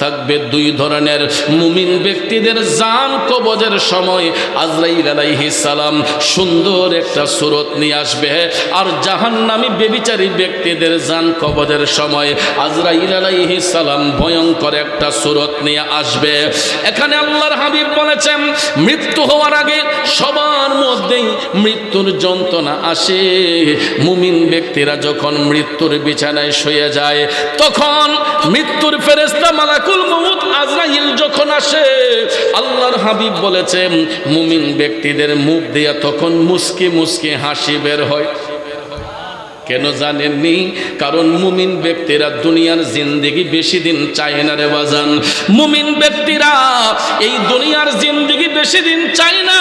থাকবে দুই ধরনের। মুমিন ব্যক্তিদের জান কবজের সময় আজরাইল আলাইহিস সালাম সুন্দর একটা সূরত নিয়ে আসবে, আর জাহান্নামী ব্যভিচারী ব্যক্তিদের জান কবজের সময় আজরাইল আলাইহিস সালাম ভয়ঙ্কর একটা সূরত নিয়ে আসবে। এখানে আল্লাহর হাবিব বলেছেন, মৃত্যু হওয়ার আগে সবার মধ্যেই মৃত্যুর যন্ত্রণা আসে। মুমিন ব্যক্তিরা যখন মৃত্যুর বিছানায় শুয়ে যায়, তখন মৃত্যুর ফেরেশতা মালাকুল মউত আজরাইল যখন আসে, আল্লাহর হাবিব বলেছেন মুমিন ব্যক্তিদের মুখ দিয়ে তখন মুস্কি মুস্কি হাসি বের হয়। কেন জানেননি? কারণ মুমিন ব্যক্তিরা দুনিয়ার জিন্দেগি বেশি দিন চায় না রে বাজান। মুমিন ব্যক্তিরা এই দুনিয়ার জিন্দেগি বেশি দিন চায় না,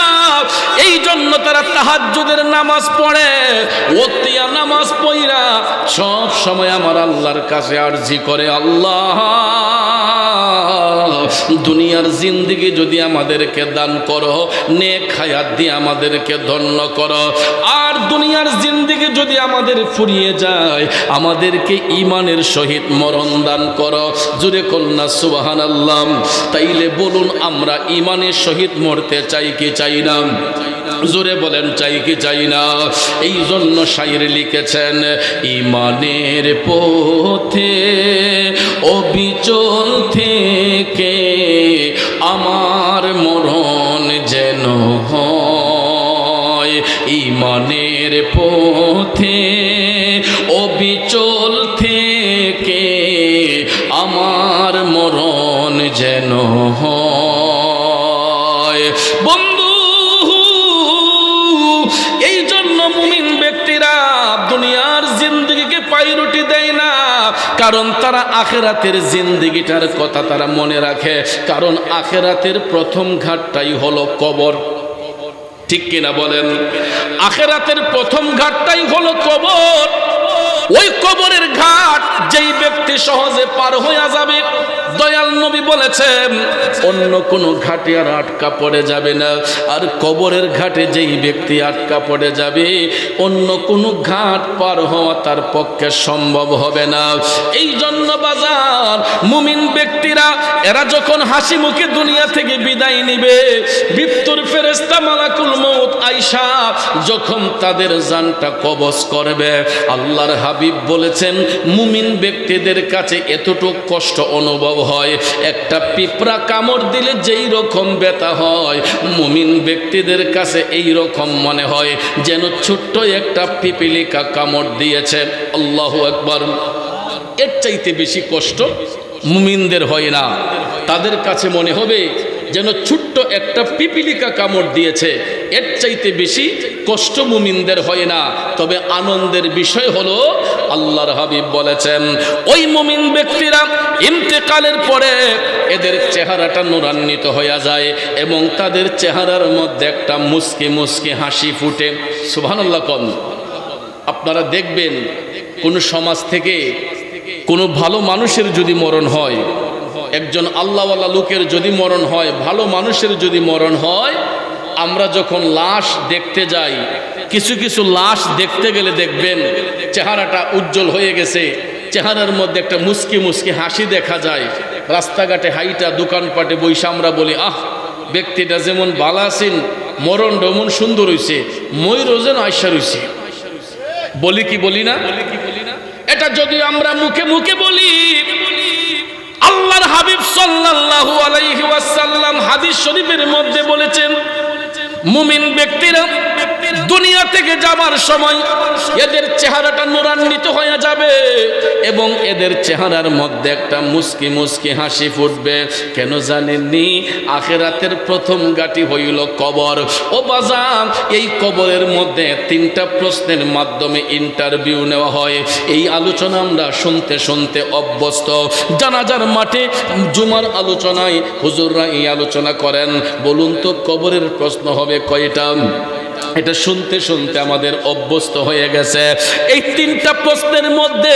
এই জন্য তারা তাহাজ্জুদের নামাজ পড়ে। ওতিয়া নামাজ পড়া সব সময় আমার আল্লাহর কাছে আরজি করে, আল্লাহ দুনিয়ার জিন্দেগি যদি আমাদেরকে দান করো, নেক হায়াত দিয়ে আমাদেরকে ধন্য করো, আর দুনিয়ার জিন্দেগি যদি আমাদের ফুরিয়ে যায়, আমাদেরকে ঈমানের সহিত মরণ দান করো। জোরে কন্যা সুবহানাল্লাহ। তাইলে বলুন, আমরা ঈমানের সহিত মরতে চাই কি চাই না? জোরে বলেন, চাই কি চাই না? এই জন্য শায়র লিখেছেন, ঈমানের পথে অবিচল থেকে আমার মরণ যেন হয়। ঈমানের পথে অবিচল থেকে আমার মরণ যেন হয়। বন্ধু, এই জন্য মুমিন ব্যক্তিরা দুনিয়ার জিন্দেগিকে প্রায়োরিটি দেয় না, কারণ তারা আখিরাতের জিন্দেগিটার কথা তারা মনে রাখে। কারণ আখিরাতের প্রথম ঘাটটাই হলো কবর। ঠিক কিনা বলেন? আখিরাতের প্রথম ঘাটটাই হলো কবর। ওই কবরের ঘাট যেই ব্যক্তি সহজে পার হয়ে যাবে, দয়াল নবী বলেছেন অন্য কোনো ঘাটে আর আটকা পড়ে যাবে না। আর কবরের ঘাটে যেই ব্যক্তি আটকা পড়ে যাবে, অন্য কোনো ঘাট পার হওয়া তার পক্ষে সম্ভব হবে না। এই জন্য বাজার মুমিন ব্যক্তিরা এরা যখন হাসি মুখে দুনিয়া থেকে বিদায় নিবে, মৃত্যুর ফেরেশতা মালাকুল মউত আয়েশা যখন তাদের জানটা কবজ করবে, আল্লাহর হাবিব বলেছেন মুমিন ব্যক্তিদের কাছে এতটুকু কষ্ট অনুভব হয়, একটা পিঁপড়া কামড় দিলে যেই রকম ব্যথা হয়, মুমিন ব্যক্তিদের কাছে এই রকম মনে হয় যেন ছোট্ট একটা পিপিলিকা কামড় দিয়েছে। আল্লাহু আকবার। এর চাইতে বেশি কষ্ট মুমিনদের হয় না। তাদের কাছে মনে হবে যেন ছোট্ট একটা পিপিলিকা কামড় দিয়েছে। এর চাইতে বেশি কষ্ট মুমিনদের হয় না। তবে আনন্দের বিষয় হলো, আল্লাহর হাবিব বলেছেন ওই মুমিন ব্যক্তিরা ইন্তেকালের পরে এদের চেহারাটা নূরান্বিত হয়ে যায় এবং তাদের চেহারার মধ্যে একটা মুস্কি মুস্কি হাসি ফুটে। সুবহানাল্লাহ। কোন আপনারা দেখবেন কোন সমাজ থেকে কোনো ভালো মানুষের যদি মরণ হয়, একজন আল্লাহওয়ালা লোকের যদি মরণ হয়, ভালো মানুষের যদি মরণ হয়, আমরা যখন লাশ দেখতে যাই, কিছু কিছু লাশ দেখতে গেলে দেখবেন চেহারাটা উজ্জ্বল হয়ে গেছে, চেহারার মধ্যে একটা মুস্কি মুস্কি হাসি দেখা যায়। রাস্তাঘাটে হাইটা দোকানপাটে বইসা আমরা বলি, আহ ব্যক্তিটা যেমন বালা আছেন, মরণ যেমন সুন্দর হইছে, ময়ূর যেন আয়সা রইছে। বলি কি বলি না? এটা যদি আমরা মুখে মুখে বলি, আল্লাহর হাবিব সাল্লাল্লাহু আলাইহি ওয়াসাল্লাম হাদিস শরীফের মধ্যে বলেছেন, মুমিন ব্যক্তিরা দুনিয়া থেকে যাবার সময় এদের চেহারাটা নূরান্বিত হয়ে যাবে এবং এদের চেহারার মধ্যে একটা মুস্কি মুস্কি হাসি ফুটবে। কেন জানেননি? আখিরাতের প্রথম ঘাঁটি হইল কবর। ও বাজান, এই কবরের মধ্যে 3টা প্রশ্নের মাধ্যমে ইন্টারভিউ নেওয়া হয়। এই আলোচনা আমরা শুনতে শুনতে অভ্যস্ত। জানাজার মাঠে জুমার আলোচনায় হুজুররা এই আলোচনা করেন। বলুন তো কবরের প্রশ্ন হবে কয়টা? এটা শুনতে শুনতে আমাদের অভ্যস্ত হয়ে গেছে। এই 3টা প্রশ্নের মধ্যে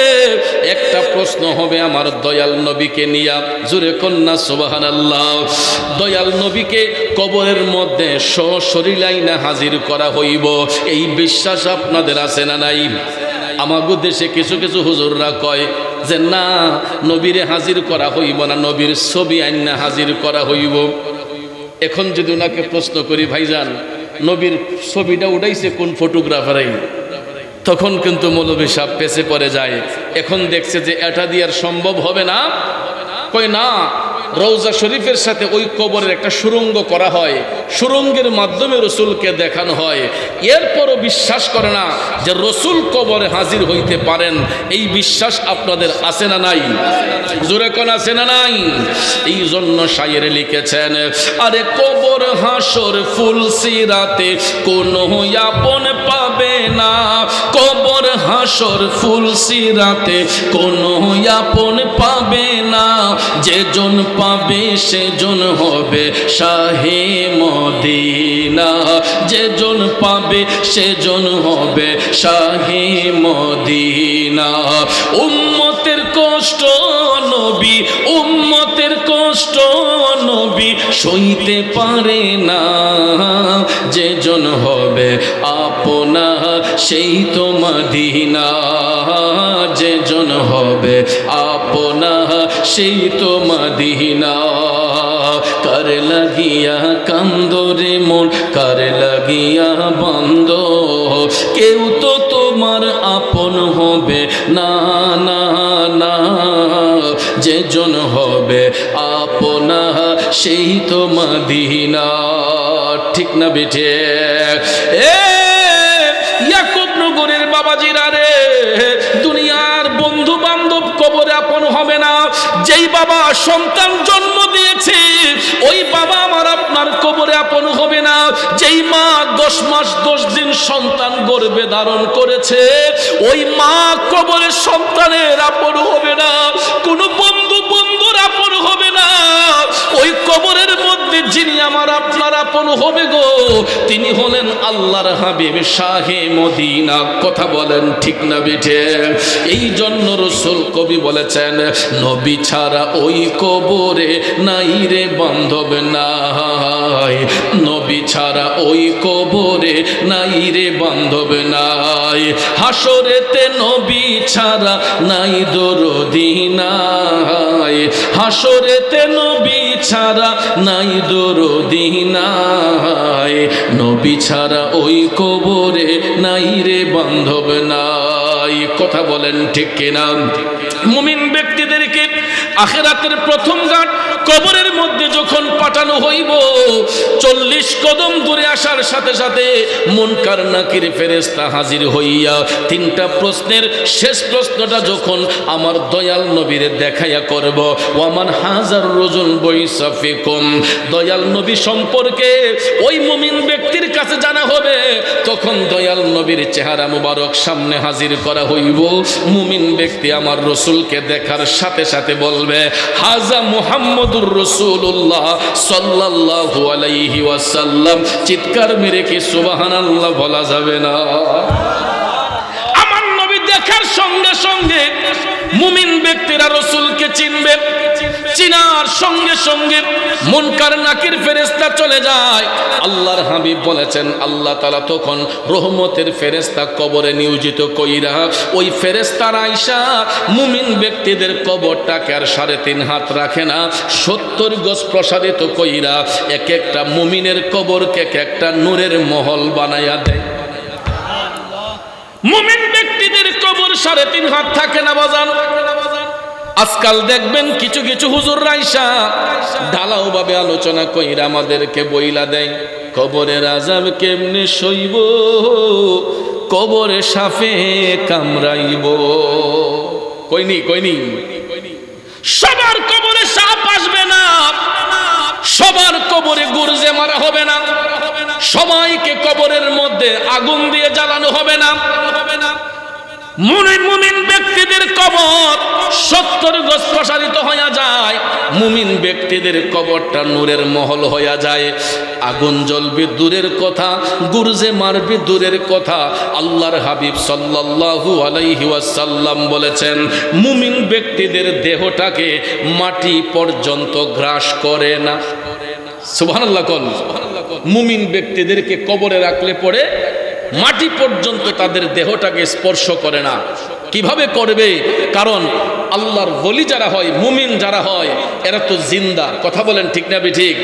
একটা প্রশ্ন হবে আমার দয়াল নবীকে নিয়া। জোরে কন্যা সুবহানাল্লাহ। দয়াল নবীকে কবরের মধ্যে সশরীলাইনা হাজির করা হইব, এই বিশ্বাস আপনাদের আছে না নাই? আমাগো দেশে কিছু কিছু হুজুররা কয় যে না, নবীরে হাজির করা হইব না, নবীর ছবি আইনা হাজির করা হইব। এখন যদি ওনাকে প্রশ্ন করি, ভাইজান নবীর ছবিটা উঠাইছে কোন ফটোগ্রাফারে, তখন কিন্তু মৌলভী সাহেব পেছে পড়ে যায়। এখন দেখছে যে এটা দিয়ে আর সম্ভব হবে না। কই না, রওজা শরীফের সাথে ওই কবরের একটা সুড়ঙ্গ করা হয়, সুড়ঙ্গের মাধ্যমে রসুলকে দেখানো হয়। এরপরও বিশ্বাস করে না যে রসুল কবরে হাজির হইতে পারেন। এই বিশ্বাস আপনাদের আছে না নাই? জোরে কোন আছে না নাই? এই জন্য শায়েরে লিখেছেন, আরে কবর হাসর ফুলসিরাতে কোনো আপন পাবে না, কবর হাসর ফুলসিরাতে কোনো আপন পাবে না, যেজন পাবে সেজন হবে শাহে মদিনা, যেজন পাবে সেজন হবে শাহে মদিনা। উম্মতের কষ্ট নবী, উম্মতের কষ্ট নবী সইতে পারে না, যেজন হবে আপনা সেই তো মদিনা, যেজন হবে আপনা সেই তো মদিনা। কার লাগিয়া কান্দরে মন, কার লাগিয়া বন্ধ, কেউ তো তোমার আপন হবে না, না না, যেজন হবে আপনা সেই তো মদিনা। ঠিক না বেঠে? ইয়াকুব নগরের বাবাজিরা রে, দুনিয়ার বন্ধু বান্ধব কবরে আপন হবে না। যেই বাবা সন্তান জন্ম দিয়েছে ওই বাবা আমার আপনার কবরে আপন হবে না। যেই মা 10 মাস 10 দিন সন্তান গর্ভে ধারণ করেছে ওই মা কবরে সন্তানের আপন হবে না। কোনো বন্ধু বন্ধুর আপন হবে না। ওই কবরের মধ্যে যিনি আমার আপনার আপন হবে গো, তিনি হলেন আল্লাহর হাবিব শাহে মদিনা। কথা বলেন ঠিক না বেঠে? এই জন্য রসুল কবি বলেছেন, নবী ছাড়া ওই কবরে নাই রে বান্ধব নাই, নবী ছাড়া ওই কবরে নাই রে বান্ধব নাই, হাসরেতে নবী ছাড়া নাই দরদি নাই, হাসরেতে নবী ছাড়া নাই দরদি নাই, নবী ছাড়া ওই কবরে নাই রে বান্ধব নাই। কথা বলেন ঠিক কিনা? মুমিন ব্যক্তিদেরকে আখিরাতের প্রথম ঘাট কবরের মধ্যে যখন পাঠানো হইব, 40 কদম দূরে আসার সাথে সাথে মুনকার নাকির ফেরেশতা হাজির হইয়া 3টা প্রশ্নের শেষ প্রশ্নটা যখন আমার দয়াল নবীরে দেখাইয়া করব, ওয়ামান হাজার রজুল বৈসাফিকুম, দয়াল নবী সম্পর্কে ওই মুমিন ব্যক্তির কাছে জানা হবে। তখন দয়াল নবীর চেহারা মুবারক সামনে হাজির করা হইব। মুমিন ব্যক্তি আমার রসুলকে দেখার সাথে সাথে বলবে, হাজা মুহাম্মদুর রাসূলুল্লাহ সাল্লাল্লাহু আলাইহি ওয়াসাল্লাম। চিৎকার মেরে কি সুবহানাল্লাহ বলা যাবে না? আমার নবী দেখার সঙ্গে সঙ্গে মুমিন ব্যক্তিরা রসুলকে চিনবে। চিনার সঙ্গে সঙ্গে মুনকার নাকির ফেরেশতা চলে যায়। আল্লাহর হাবিব বলেছেন, আল্লাহ তাআলা তখন রহমতের ফেরেশতা কবরে নিয়োজিত কইরা ওই ফেরেশতার আয়েশা মুমিন ব্যক্তিদের কবরটাকে আর 3.5 হাত রাখে না, 70 গজ প্রসারিত কইরা এক একটা মুমিনের কবরকে এক একটা নূরের মহল বানায়া দেয়। মুমিন ব্যক্তিদের কবর 3.5 হাত থাকে না বাজান। আজকাল দেখবেন কিছু কিছু হুজুর রাইসা ঢালাও ভাবে আলোচনা কইরা আমাদেরকে বইলা দেয়, কবরের আযাব কেমনে সইব, কবরে সাপে কামড়াইব। কইনি কইনি সবার কবরে সাপ আসবে না, সবার কবরে গুরজে মারা হবে না, সবাইকে কবরের মধ্যে আগুন দিয়ে জ্বালানো হবে না। মুমিন ব্যক্তিদের কবর 70 গজ প্রসারিত হয়ে যায়। মুমিন ব্যক্তিদের কবরটা নূরের মহল হয়ে যায়। আগুন জ্বলবে দূরের কথা, গুরজে মারবে দূরের কথা। আল্লাহর হাবিব সাল্লাল্লাহু আলাইহি ওয়াসাল্লাম বলেছেন, মুমিন ব্যক্তিদের দেহটাকে মাটি পর্যন্ত গ্রাস করে না। সুবহানাল্লাহ কোন? মুমিন ব্যক্তিদেরকে কবরে রাখলে পরে মাটি পর্যন্ত তাদের দেহটাকে স্পর্শ করে না। কিভাবে করবে? কারণ আল্লাহর ওলি যারা হয়, মুমিন যারা হয়, এরা তো জিন্দা। কথা বলেন ঠিক না ঠিক?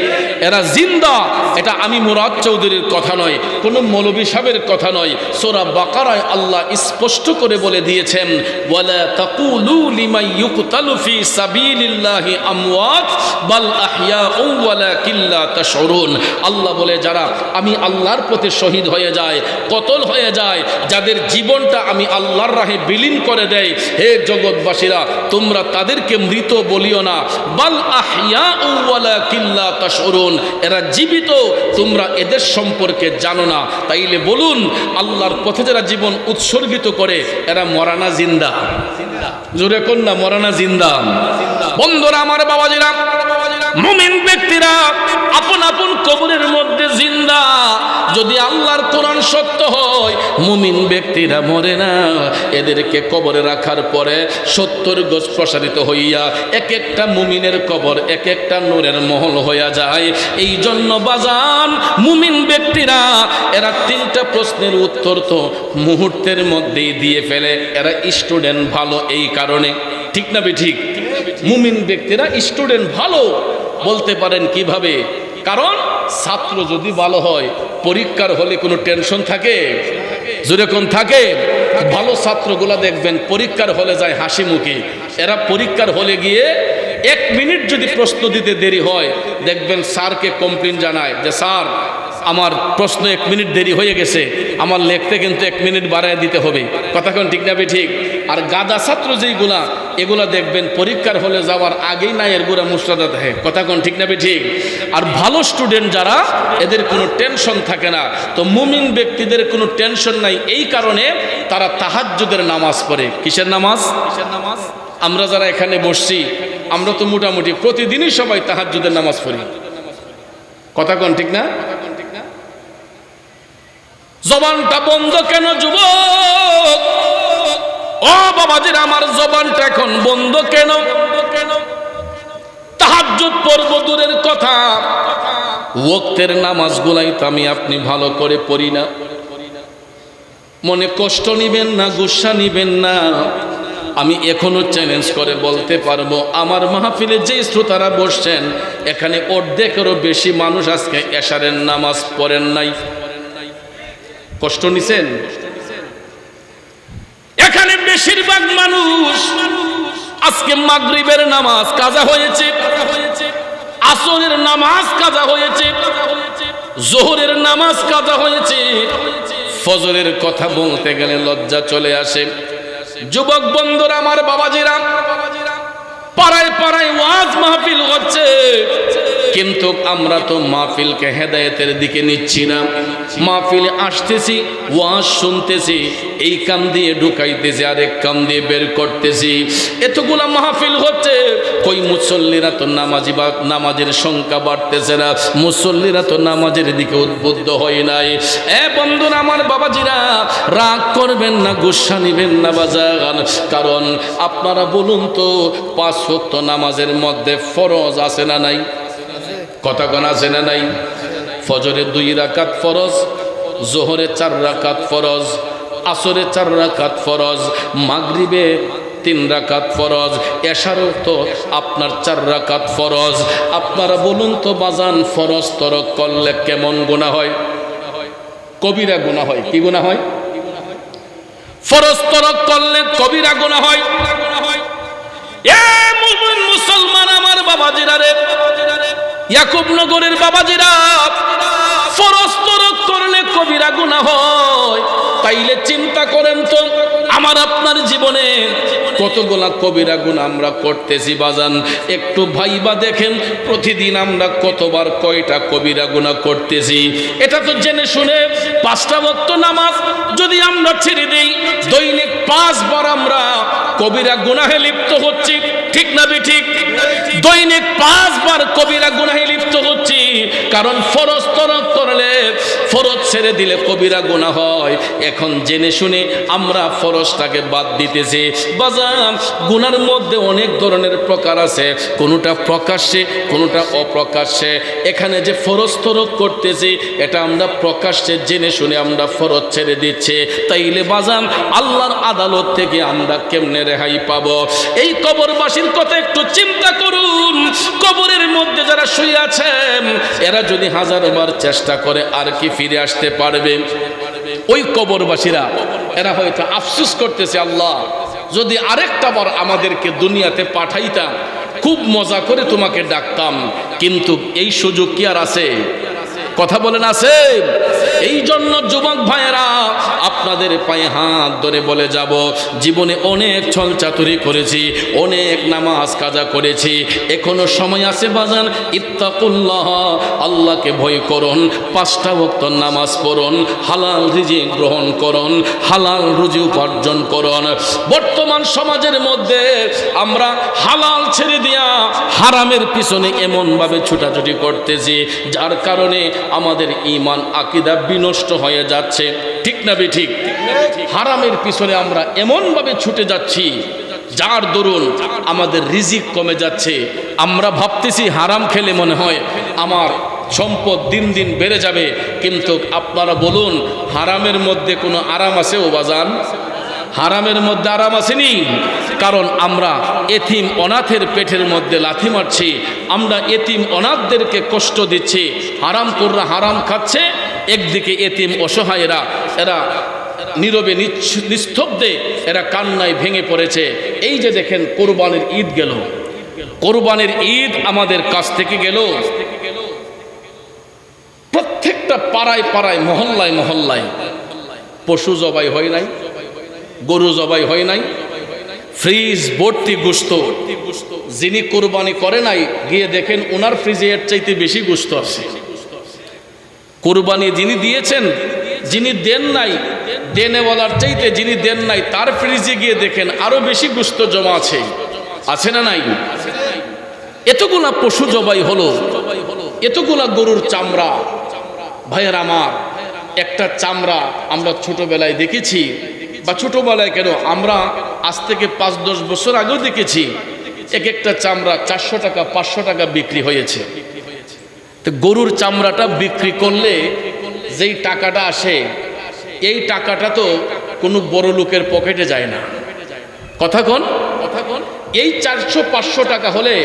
এরা জিন্দা। এটা আমি মুরাদ চৌধুরীর কথা নয়, কোনো মৌলভী সাহেবের কথা নয়। সূরা বাকারায় আল্লাহ স্পষ্ট করে বলে দিয়েছেন, ওয়ালা তাকুলু লিমান ইউকতালু ফি সাবিলিল্লাহি আমওয়াত বাল আহইয়াউ ওয়ালাকিন লা তাশউরুন। আল্লাহ বলে যারা আমি আল্লাহর পথে শহীদ হয়ে যায়, কতল হয়ে যায়, যাদের জীবনটা আমি আল্লাহর রাহে বিলীন করে দেয়, হে জগৎবাসীরা তোমরা তাদেরকে মৃত বলিও না, বাল আহইয়াউ ওয়ালাকিন লা তাশউরুন, এরা জীবিত, তোমরা এদের সম্পর্কে জানো না। তাইলে বলুন, আল্লাহর পথে যারা জীবন উৎসর্গিত করে এরা মরা না জিন্দা? জোরে কোন না, মরা না জিন্দা? বন্ধুরা আমার, বাবাজিরা, মুমিন ব্যক্তিরা আপন আপন কবরের মধ্যে জিন্দা। যদি আল্লাহর কোরআন সত্য হয়, মুমিন ব্যক্তিরা মরে না, এদেরকে কবরে রাখার পরে 70 গজ প্রসারিত হইয়া এক একটা মুমিনের কবর এক একটা নূরের মহল হইয়া যায়। এই জন্য বাজান, মুমিন ব্যক্তিরা এরা 3টা প্রশ্নের উত্তর তো মুহূর্তের মধ্যেই দিয়ে ফেলে। এরা স্টুডেন্ট ভালো এই কারণে, ঠিক না ঠিক? মুমিন ব্যক্তিরা স্টুডেন্ট ভালো বলতে পারেন কিভাবে? কারণ ছাত্র যদি ভালো হয়, পরীক্ষার হলে কোনো টেনশন থাকে? যেরকম থাকে। ভালো ছাত্রগুলা দেখবেন পরীক্ষার হলে যায় হাসি মুখে। এরা পরীক্ষার হলে গিয়ে 1 মিনিট যদি প্রশ্ন দিতে দেরি হয়, দেখবেন স্যারকে কমপ্লেন জানায় যে স্যার আমার প্রশ্ন 1 মিনিট দেরি হয়ে গেছে, আমার লিখতে কিন্তু 1 মিনিট বাড়ায় দিতে হবে। কথা কোন ঠিক না ঠিক? আর গাদা ছাত্র যেইগুলা, এগুলা দেখবেন পরীক্ষার হলে যাওয়ার আগেই না এর গুড়া মুস্তাদা থাকে। কথা কোন ঠিক না ঠিক? আর ভালো স্টুডেন্ট যারা, এদের কোনো টেনশন থাকে না। তো মুমিন ব্যক্তিদের কোনো টেনশন নাই, এই কারণে তারা তাহাজ্জুদের নামাজ পড়ে। কিসের নামাজ? আমরা যারা এখানে বসছি, আমরা তো মোটামুটি প্রতিদিনই সবাই তাহাজ্জুদের নামাজ পড়ি। কথা কোন ঠিক না? জবানটা বন্ধ কেন যুবক? ও বাবাজিরা আমার, জবানটা এখন বন্ধ কেন? তাহাজ্জুদ পড়ব দূরের কথা, ওয়াক্তের নামাজগুলাই তো আমি আপনি ভালো করে পড়ি না। মনে কষ্ট নিবেন না, গুসা নিবেন না। আমি এখনো চ্যালেঞ্জ করে বলতে পারবো, আমার মাহফিলে যে শ্রোতারা বসছেন, এখানে অর্ধেকেরও বেশি মানুষ আজকে এশারের নামাজ পড়েন নাই। কষ্ট নিছেন? এখানে বেশিরভাগ মানুষ আজকে মাগরিবের নামাজ কাজা হয়েছে, আসরের নামাজ কাজা হয়েছে, জোহরের নামাজ কাজা হয়েছে, ফজরের কথা বলতে গেলে লজ্জা চলে আসে। যুবক বন্ধুরা আমার, বাবাজিরা, পাড়ায় পাড়ায় ওয়াজ মাহফিল হচ্ছে, কিন্তু আমরা তো মাহফিলকে হেদায়েতের দিকে নিচ্ছি না। মাহফিলে আসতেছি, ওয়াজ শুনতেছি, এই কাম দিয়ে ঢুকাইতেছি, আরেক কাম দিয়ে বের করতেছি। এতগুলা মাহফিল হচ্ছে, কই মুসল্লিরা তো নামাজি বা নামাজের সংখ্যা বাড়তেছে না, মুসল্লিরা তো নামাজের দিকে উদ্বুদ্ধ হয় নাই। বন্ধুরা আমার, বাবাজিরা, রাগ করবেন না, গুসা নিবেন না বাজান। কারণ আপনারা বলুন তো, 5 ওয়াক্ত নামাজের মধ্যে ফরজ আছে না নাই? কথা কোন আছে না নাই? ফজরে 2 রাকাত ফরজ, জোহরে 4 রাকাত ফরজ, আসরে 4 রাকাত ফরজ, মাগরিবে 3 রাকাত ফরজ, এশারও তো আপনার 4 রাকাত ফরজ। আপনারা বলুন তো বাজান, ফরজ তরক করলে কেমন গুনাহ হয়? কবিরা গুনাহ হয়। কি গুনাহ হয়? ফরজ তরক করলে কবিরা গুনাহ হয়। এ মুমিন মুসলমান আমার বাবাজিরা রে, ইয়াকুবনগরের বাবাজিরা, ফরজ তরক করলে কবিরা গুনাহ হয়। তাইলে চিন্তা করেন তো, আমার আপনার জীবনে কতগুলা কবিরা গুনাহ আমরা করতেছি বাজান। একটু ভাইবা দেখেন, প্রতিদিন আমরা কতবার কয়টা কবিরা গুনাহ করতেছি। এটা তো জেনে শুনে 5টা ওয়াক্ত নামাজ যদি আমরা ছেড়ে দেই, দৈনিক 5 বার আমরা কবিরা গুনাহে লিপ্ত হচ্ছি। ঠিক না ঠিক? দৈনিক 5 বার কবিরা গুনাহে লিপ্ত হচ্ছি। কারণ ফরজ তরক করলে ফরজ ছেড়ে দিলে কবিরা গুনাহ হয়। এখন জেনে শুনে আমরা ফরজটাকে বাদ দিতেছি। বাজান, গুনার মধ্যে অনেক ধরনের প্রকার আছে, কোনোটা প্রকাশ্যে কোনোটা অপ্রকাশ্যে। এখানে যে ফরজ তরক করতেছি এটা আমরা প্রকাশ্যে জেনে শুনে আমরা ফরজ ছেড়ে দিচ্ছি। তাইলে বাজান, আল্লাহর আদালত থেকে আমরা কেমনে রেহাই পাবো? এই কবরবাসীর কথা একটু চিন্তা করুন। কবরের মধ্যে যারা শুয়ে আছেন এরা যদি হাজারবার চেষ্টা করে আর কি ফিরে আসতে পারবে? ওই কবরবাসীরা এরা হয়তো আফসোস করতেছে, আল্লাহ যদি আরেকটা বার আমাদেরকে দুনিয়াতে পাঠাইতাম, খুব মজা করে তোমাকে ডাকতাম, কিন্তু এই সুযোগ কি আর আছে? কথা বলেন, আছে? এই জন্য যুবক ভাইয়েরা, আপনাদের পায়ে হাত ধরে বলে যাব, জীবনে অনেক ছল চাতুরি করেছি, অনেক নামাজ কাজা করেছি, এখনো সময় আছে বাজান। ইত্তাকুল্লাহ, আল্লাহকে ভয় করুন, 5টা ওয়াক্ত নামাজ পড়ুন, হালাল রিজিক গ্রহণ করুন, হালাল রুজি উপার্জন করুন। বর্তমান সমাজের মধ্যে আমরা হালাল ছেড়ে দিয়া হারামের পিছনে এমনভাবে ছুটাছুটি করতেছি, যার কারণে আমাদের ঈমান আকীদা বিনষ্ট হয়ে যাচ্ছে। ঠিক না বেঠিক? হারামের পিছনে আমরা এমনভাবে ছুটে যাচ্ছি যার দরুন আমাদের রিজিক কমে যাচ্ছে। আমরা ভাবতেছি হারাম খেলে মনে হয় আমার সম্পদ দিন দিন বেড়ে যাবে, কিন্তু আপনারা বলুন, হারামের মধ্যে কোনো আরাম আছে ও বাজান? হারামের মধ্যে আরাম আসেনি। কারণ আমরা এতিম অনাথের পেটের মধ্যে লাথি মারছি, আমরা এতিম অনাথদেরকে কষ্ট দিচ্ছি, হারাম কররা হারাম খাচ্ছে, একদিকে এতিম অসহায়েরা এরা নীরবে নিস্তব্ধে এরা কান্নায় ভেঙে পড়েছে। এই যে দেখেন, কোরবানির ঈদ গেল, কোরবানির ঈদ আমাদের কাছ থেকে গেল, প্রত্যেকটা পাড়ায় পাড়ায় মহল্লায় মহল্লায় পশু জবাই হয় নাই, গরু জবাই হয় নাই, ফ্রিজ ভর্তি গোশত। যিনি কোরবানি করে নাই গিয়ে দেখেন ওনার ফ্রিজে এর চাইতে বেশি গোশত আছে। কোরবানি যিনি দিয়েছেন, যিনি দেন নাই, দেনেওয়ালার চাইতে যিনি দেন নাই তার ফ্রিজে গিয়ে দেখেন আরো বেশি গোশত জমা আছে। আছে না নাই? এতগুলা পশু জবাই হলো, এতগুলা গরুর চামড়া। ভাইয়ের আমার, একটা চামড়া আমরা ছোটবেলায় দেখেছি, বা ছোটবেলায় কেন, আমরা আজ থেকে 5-10 বছর আগেও দেখেছি, এক একটা চামড়া 400 টাকা 500 টাকা বিক্রি হয়েছে। তো গরুর চামড়াটা বিক্রি করলে যেই টাকাটা আসে, এই টাকাটা তো কোনো বড় লোকের পকেটে যায় না। কথা কোন? এই 400-500 টাকা হলে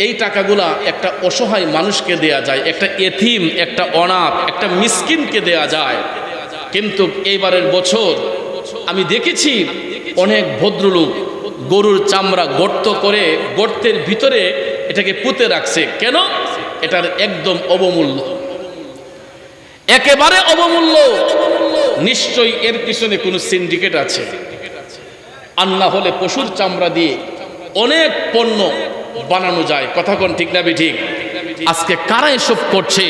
এই টাকাগুলা একটা অসহায় মানুষকে দেয়া যায়, একটা এতিম, একটা অনাথ, একটা মিসকিনকে দেয়া যায়। কিন্তু এইবারের বছর আমি দেখেছি অনেক ভদ্রলোক গরুর চামড়া গর্ত করে গর্তের ভিতরে এটাকে পুঁতে রাখছে। কেন? এটার একদম অবমূল্য, একেবারে অবমূল্য। নিশ্চয়ই এর পিছনে কোনো সিন্ডিকেট আছে, আর না হলে পশুর চামড়া দিয়ে অনেক পণ্য বানানো যায়। কথা কোন ঠিক না ঠিক? আজকে কারা এসব করছে?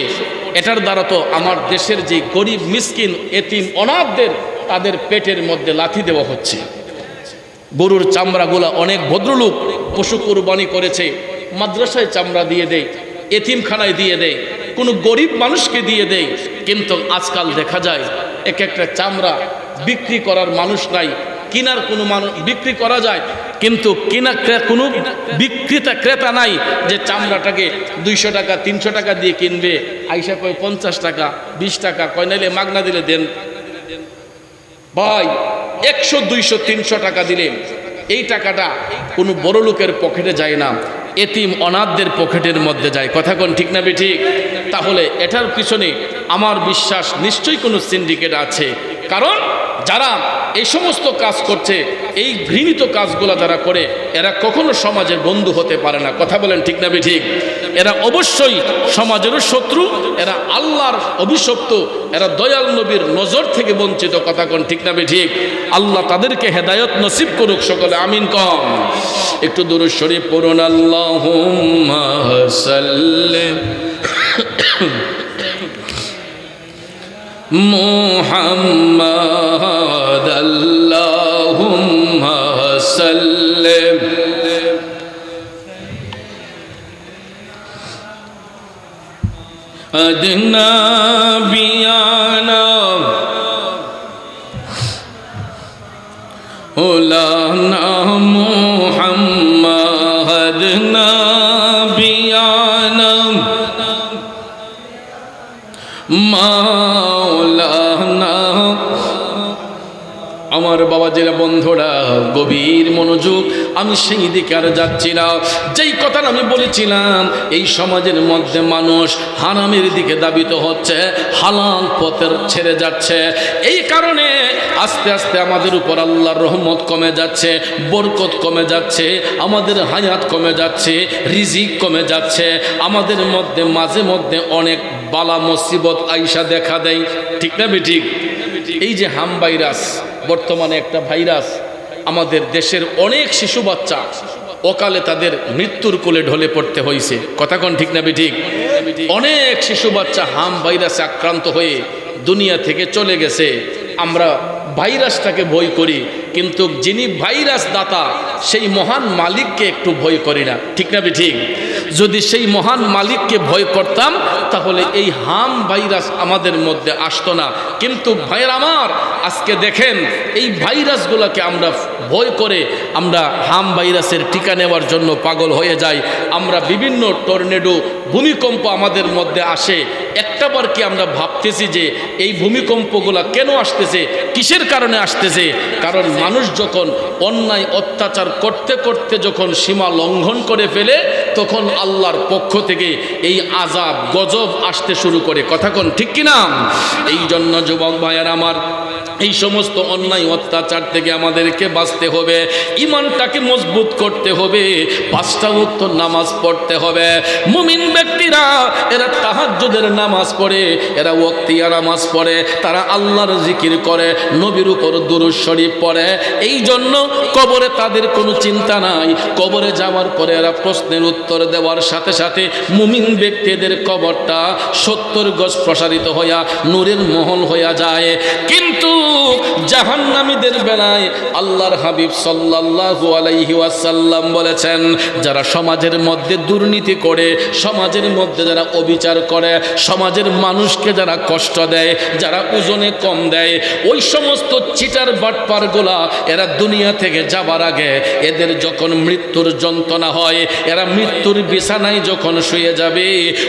এটার দ্বারা তো আমার দেশের যে গরিব মিসকিন এতিম অনাথদের তাদের পেটের মধ্যে লাথি দেওয়া হচ্ছে। গরুর চামড়াগুলা অনেক ভদ্রলোক পশু কোরবানি করেছে, মাদ্রাসায় চামড়া দিয়ে দেয়, এতিমখানায় দিয়ে দেয়, কোনো গরিব মানুষকে দিয়ে দেয়। কিন্তু আজকাল দেখা যায় এক একটা চামড়া বিক্রি করার মানুষ নাই, কিনার কোনো মানুষ, বিক্রি করা যায় কিন্তু কিনা কোনো বিক্রেতা ক্রেতা নাই যে চামড়াটাকে 200 টাকা 300 টাকা দিয়ে কিনবে। আইসা কয় 50 টাকা 20 টাকা, কয় নাইলে মাগনা দিলে দেন। ভাই, 100 200 300 টাকা দিলে এই টাকাটা কোনো বড় লোকের পকেটে যায় না, এতিম অনাথদের পকেটের মধ্যে যায়। কথা কোন ঠিক না ঠিক? তাহলে এটার পিছনে আমার বিশ্বাস নিশ্চয়ই কোনো সিন্ডিকেট আছে। কারণ যারা এই সমস্ত কাজ করছে, এই ঘৃণিত কাজগুলো যারা করে, এরা কখনো সমাজের বন্ধু হতে পারে না। কথা বলেন ঠিক না ঠিক? এরা অবশ্যই সমাজেরও শত্রু, এরা আল্লাহর অভিশপ্ত, এরা দয়াল নবীর নজর থেকে বঞ্চিত। কথা কোন ঠিক না ঠিক? আল্লাহ তাদেরকে হেদায়েত নসিব করুক, সকলে আমিন কম। একটু দুরূদ শরীফ পড়ুন। আল্লাহুম্মা সাল্লি মুহাম্মাদ, আল্লাহুম্মা সাল্লি আদনা বিয়া মাওলানা। আমার বাবাজিরা, বন্ধুরা, গভীর মনোযোগ। আমি সেই দিকে আর যাচ্ছি না। যেই কথা আমি বলেছিলাম, এই সমাজের মধ্যে মানুষ হারামের দিকে দাবিত হচ্ছে, হালাল পথের ছেড়ে যাচ্ছে। এই কারণে আস্তে আস্তে আমাদের উপর আল্লাহর রহমত কমে যাচ্ছে, বরকত কমে যাচ্ছে, আমাদের হায়াত কমে যাচ্ছে, রিজিক কমে যাচ্ছে। আমাদের মধ্যে মাঝে মধ্যে অনেক বালা মুসিবত আইসা দেখা দেয়, ঠিক না বেঠিক? এই যে হাম ভাইরাস, বর্তমানে একটা ভাইরাস, আমাদের দেশের অনেক শিশু বাচ্চা অকালে তাদের মৃত্যুর কোলে ঢলে পড়তে হয়েছে। কথা কোন ঠিক না বেঠিক? অনেক শিশু বাচ্চা হাম ভাইরাসে আক্রান্ত হয়ে দুনিয়া থেকে চলে গেছে। আমরা ভাইরাসটাকে ভয় করি, কিন্তু যিনি ভাইরাস দাতা সেই মহান মালিককে একটু ভয় করি না, ঠিক না বেঠিক? যদি সেই মহান মালিককে ভয় করতাম তাহলে এই হাম ভাইরাস আমাদের মধ্যে আসতো না। কিন্তু ভাইয়ের আমার, আজকে দেখেন এই ভাইরাসগুলোকে আমরা ভয় করে আমরা হাম ভাইরাসের টিকা নেওয়ার জন্য পাগল হয়ে যাই। আমরা বিভিন্ন টর্নেডো, ভূমিকম্প আমাদের মধ্যে আসে। একটাবার কি আমরা ভাবতেছি যে এই ভূমিকম্পগুলা কেন আসতেছে, কিসের কারণে আসতেছে? কারণ মানুষ যখন অন্যায় অত্যাচার করতে করতে যখন সীমা লঙ্ঘন করে ফেলে, তখন আল্লাহর পক্ষ থেকে এই আযাব গজব আসতে শুরু করে। কথা কোন ঠিক কিনা? এই জন্য যুবক ভাইয়ার আমার, এই সমস্ত অন্যায় অত্যাচার থেকে আমাদেরকে বাঁচতে হবে, ঈমানটাকে মজবুত করতে হবে, 5টা ওয়াক্ত নামাজ পড়তে হবে। মুমিন ব্যক্তিরা এরা তাহাজ্জুদের নামাজ পড়ে, এরা ওয়াক্তিয়া নামাজ পড়ে, তারা আল্লাহর জিকির করে, নবীর উপর দুরূদ শরীফ পড়ে। এই জন্য কবরে তাদের কোনো চিন্তা নাই। কবরে যাওয়ার পরে এরা প্রশ্নের উত্তর দেওয়ার সাথে সাথে মুমিন ব্যক্তিদের কবরটা 70 গজ প্রসারিত হইয়া নূরের মহল হইয়া যায়। কিন্তু জাহান্নামীদের বেলায় আল্লাহর হাবিব সাল্লাল্লাহু আলাইহি ওয়াসাল্লাম বলেছেন, যারা সমাজের মধ্যে দুর্নীতি করে, সমাজের মধ্যে যারা অবিচার করে, সমাজের মানুষকে যারা কষ্ট দেয়, যারা ওজনে কম দেয়, ওই সমস্ত চিটার বাটপারগুলা এরা দুনিয়া থেকে যাবার আগে এদের যখন মৃত্যুর যন্ত্রণা হয়, এরা মৃত্যুর বিছানায় যখন শুয়ে যাবে,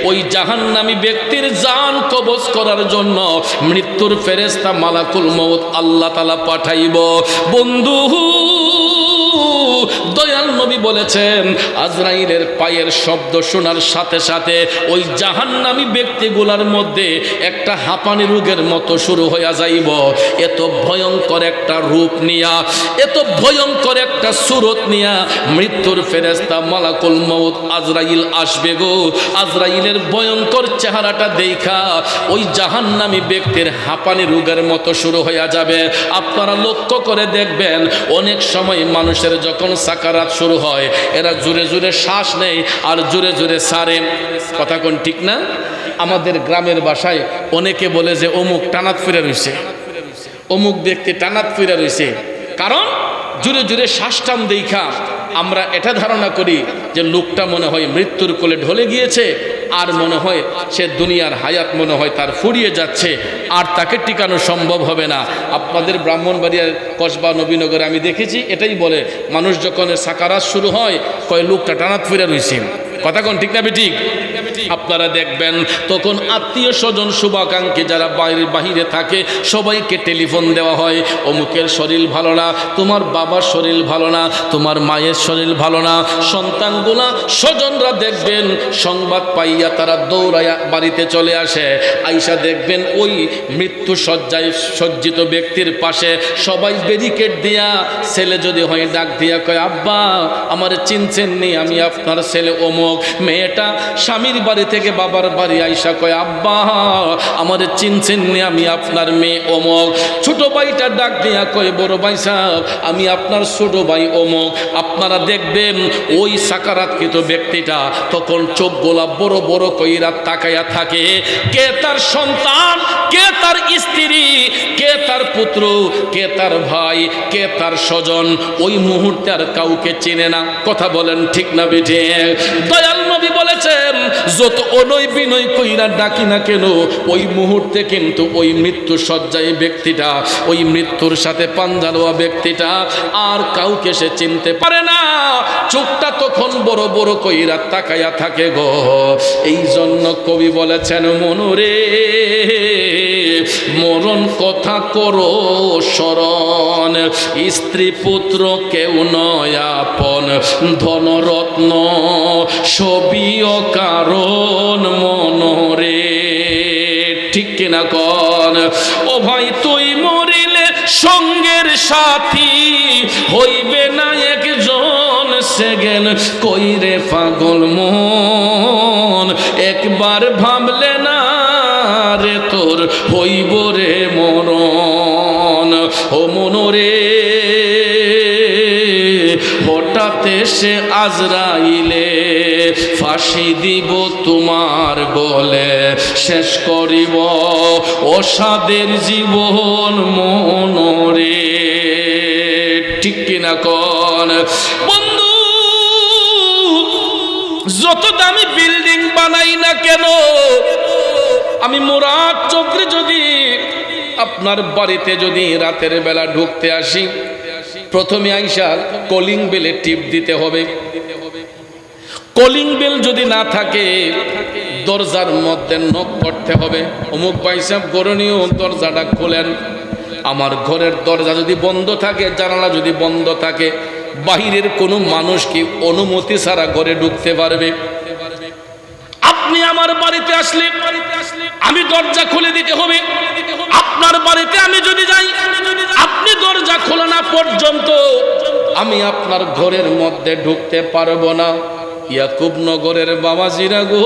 ওই জাহান্নামী ব্যক্তির জান কবজ করার জন্য মৃত্যুর ফেরেশতা মালাকুল মউত আল্লাহ তাআলা পাঠাইব। বন্ধু, দয়াল নবী বলেছেন, আজরাইলের পায়ের শব্দ শোনার সাথে সাথে ওই জাহান্নামী ব্যক্তিগুলার মধ্যে একটা হাঁপানি রোগের মতো শুরু হইয়া যাইব। এত ভয়ঙ্কর একটা রূপ নিয়া, এত ভয়ঙ্কর একটা সুরত নিয়া মৃত্যুর ফেরেশতা মালাকুল মউত আজরাইল আসবে গো। আজরাইলের ভয়ঙ্কর চেহারাটা দেখা ওই জাহান্নামী ব্যক্তির হাঁপানি রোগের মতো শুরু হইয়া যাবে। আপনারা লক্ষ্য করে দেখবেন, অনেক সময় মানুষের যখন সাকারাত শুরু হয়, এরা জোরে জোরে শ্বাস নেয় আর জোরে জোরে ছাড়ে। কথা কোন ঠিক না? আমাদের গ্রামের ভাষায় অনেকে বলে যে অমুক টানাত ফিরে রয়েছে, অমুক ব্যক্তি টানাত ফিরে রয়েছে। কারণ জোরে জোরে শ্বাস টান দেখা আমরা এটা ধারণা করি যে লোকটা মনে হয় মৃত্যুর কোলে ঢলে গিয়েছে, আর মনে হয় সে দুনিয়ার হায়াত মনে হয় তার ফুরিয়ে যাচ্ছে, আর তাকে টিকানো সম্ভব হবে না। আপনাদের ব্রাহ্মণবাড়িয়ার কসবা নবীনগরে আমি দেখেছি, এটাই বলে মানুষ যখন সাকারাত শুরু হয়, কয় লোকটা টানাত ফিরে রয়েছে। কথা কোন ঠিক না বেঠিক? আপনারা দেখবেন তখন আত্মীয় স্বজন শুভাকাঙ্ক্ষী যারা বাহিরে থাকে সবাইকে টেলিফোন দেওয়া হয়, অমুকের শরীর ভালো না, তোমার বাবার শরীর ভালো না, তোমার মায়ের শরীর ভালো না। সন্তানগুলা, স্বজনরা দেখবেন সংবাদ পাইয়া তারা দৌড়াইয়া বাড়িতে চলে আসে। আইসা দেখবেন ওই মৃত্যু শয্যায় সজ্জিত ব্যক্তির পাশে সবাই ব্যারিকেড দিয়া, ছেলে যদি হয় ডাক দিয়া কয়, আব্বা আমার চিনছেন নি, আমি আপনার ছেলে অমুক। মেয়েটা স্বামীর বাড়ি থেকে বাবার বাড়ি আইসা কয়, আব্বা আমার চিনছেন নি, আমি আপনার মেয়ে অমুক। ছোট ভাইটা ডাক দিয়া কয়, বড় ভাই সাহেব আমি আপনার ছোট ভাই অমুক। আপনারা দেখবেন ওই সাকারাতকৃত ব্যক্তিটা তখন চোখ গোলা বড় বড় কইরা তাকায়া থাকে। কে তার সন্তান, কে তার স্ত্রী, কে তার পুত্র, কে তার ভাই, কে তার স্বজন, ওই মুহূর্তে আর কাউকে চেনে না। কথা বলেন ঠিক না বেঠে? দয়াল নবী বলেছেন, যত অনয় বিনয় কইরা ডাকি না কেন, ওই মুহূর্তে কিন্তু ওই মৃত্যু শয্যায় ব্যক্তিটা, ওই মৃত্যুর সাথে পাঞ্জা লওয়া ব্যক্তিটা আর কাউকে সে চিনতে পারে না। চোখটা তখন বড় বড় কইরা তাকায়া থাকে গো। এই জন্য কবি বলেছেন, মনুরে মরণ কথা করো স্মরণ, স্ত্রী পুত্র কেউ নয় আপন, ধনরত্ন সবিও কারণ মনরে। ঠিক কিনা কন? ও ভাই তুই মরিলে সঙ্গের সাথী হইবে না একজন সেগেন, কইরে পাগল মন একবার ভাবলে না রে তোর হইব রে মরণ। ও মনরে হঠাৎ এসে আজরাইলে ফাঁসি দিব তোমার গলে, শেষ করিব অসাদের জীবন মনরে। ঠিক কিনা কন? বন্ধু, যত দামি বিল্ডিং বানাই না কেন, আমি মুরাদ চক্রে যদি আপনার বাড়িতে যদি রাতের বেলা ঢুকতে আসি, প্রথমে আইসা কলিং বেলে টিপ দিতে হবে। কলিং বেল যদি না থাকে দরজার মধ্যে নক করতে হবে, অমুক ভাই সাহেব গরনীয় দরজাটা খোলেন। আমার ঘরের দরজা যদি বন্ধ থাকে, জানালা যদি বন্ধ থাকে, বাহিরের কোনো মানুষ কি অনুমতি ছাড়া ঘরে ঢুকতে পারবে? আপনি আমার বাড়িতে আসলে আমি দরজা খুলে দিতে হবে। আপনার বাড়িতে আমি যদি যাই, আপনি দরজা খোলা না পর্যন্ত আমি আপনার ঘরের মধ্যে ঢুকতে পারবো না। ইয়াকুব নগরের বাবাজিরা গো,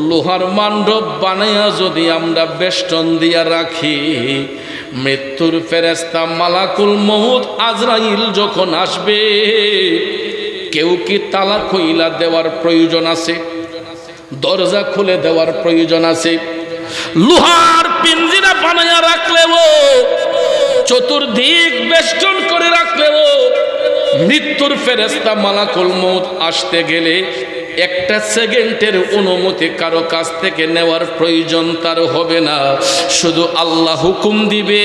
লোহার মণ্ডপ বানাইয়া যদি আমরা বেষ্টন দিয়া রাখি, মৃত্যুর ফেরেশতা মালাকুল মউত আজরাইল যখন আসবে, কেউ কি তালা খুইলা দেওয়ার প্রয়োজন আছে? দরজা খুলে দেওয়ার প্রয়োজন আছে? লোহার পিঞ্জিরা বানাইয়া রাখলেও, চতুর্দিক বেষ্টন করে রাখলেও, মৃত্যুর ফেরেশতা মালাকুল মউত আসতে গেলে একটা সেকেন্ডের অনুমতি কারো কাছ থেকে নেওয়ার প্রয়োজন তার হবে না। শুধু আল্লাহ হুকুম দিবে,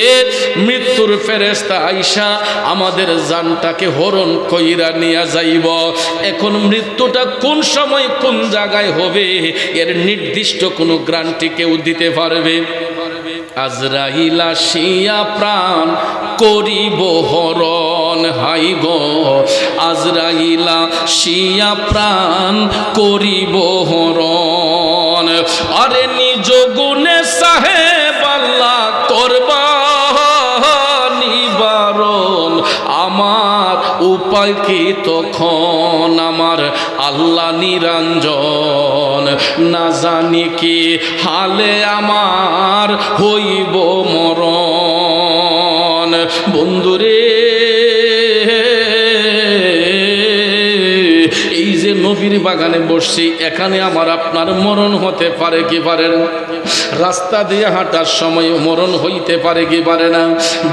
মৃত্যুর ফেরেশতা আইসা আমাদের জানটাকে হরণ কইরা নিয়ে যাইব। এখন মৃত্যুটা কোন সময় কোন জায়গায় হবে এর নির্দিষ্ট কোনো গ্যারান্টি কেউ দিতে পারবে? আজরাইল আসিয়া প্রাণ করিব হরণ, হাই গো আজরাইল আসিয়া প্রাণ করিব হরণ। আরে নিজ গুণে সাহেব আল্লাহ করবা নিবারণ, আমার উপায় কি তখন আমার আল্লাহ নিরঞ্জন, না জানি কি হালে আমার হইব মরণ। বন্ধুরে, এই যে নবীর বাগানে বসছি, এখানে আমার আপনার মরণ হতে পারে কি পারে না? রাস্তা দিয়ে হাঁটার সময় মরণ হইতে পারে কি পারে না?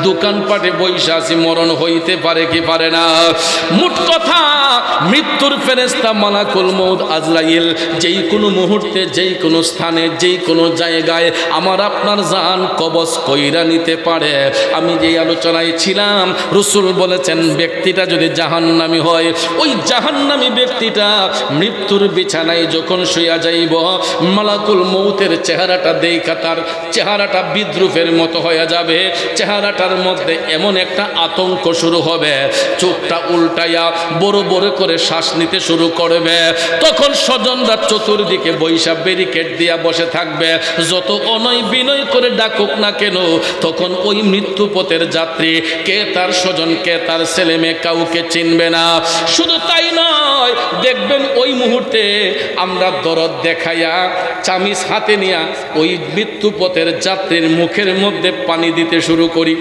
দোকানপাটে বইসা আছি, মরণ হইতে পারে কি পারে না? মোট কথা, মৃত্যুর ফেরেশতা মালাকুল মউত আজরাইল যেই কোনো মুহূর্তে, যেই কোনো স্থানে, যেই কোনো জায়গায় আমার আপনার জান কবজ কইরা নিতে পারে। আমি যেই আলোচনায় ছিলাম, রাসূল বলেছেন ব্যক্তিটা যদি জাহান্নামী হয়, ওই জাহান্নামী ব্যক্তিটা মৃত্যুর বিছানায় যখন শুইয়া যাইব, মালাকুল মউতের চেহারাটা দেখা তার চেহারাটা বিদ্রুপের মতো হয়ে যাবে। চেহারাটার মধ্যে এমন একটা আতঙ্ক শুরু হবে, চোখটা উল্টাইয়া বড় বড় করে শ্বাস নিতে শুরু করবে। তখন স্বজনরা চতুর্দিকে বৈশা ব্যারিকেড দিয়া বসে থাকবে। যত অনয় বিনয় করে ডাকুক না কেন, তখন ওই মৃত্যুপথের যাত্রী কে তার স্বজন, কে তার ছেলে মেয়ে, কাউকে চিনবে না। শুধু তাই নয়, দেখবেন ওই মুহূর্তে আমরা দরদ দেখাইয়া চামিচ হাতে নিয়া ওই মৃত্যুপথের যাত্রীর মুখের মধ্যে পানি দিতে শুরু করি।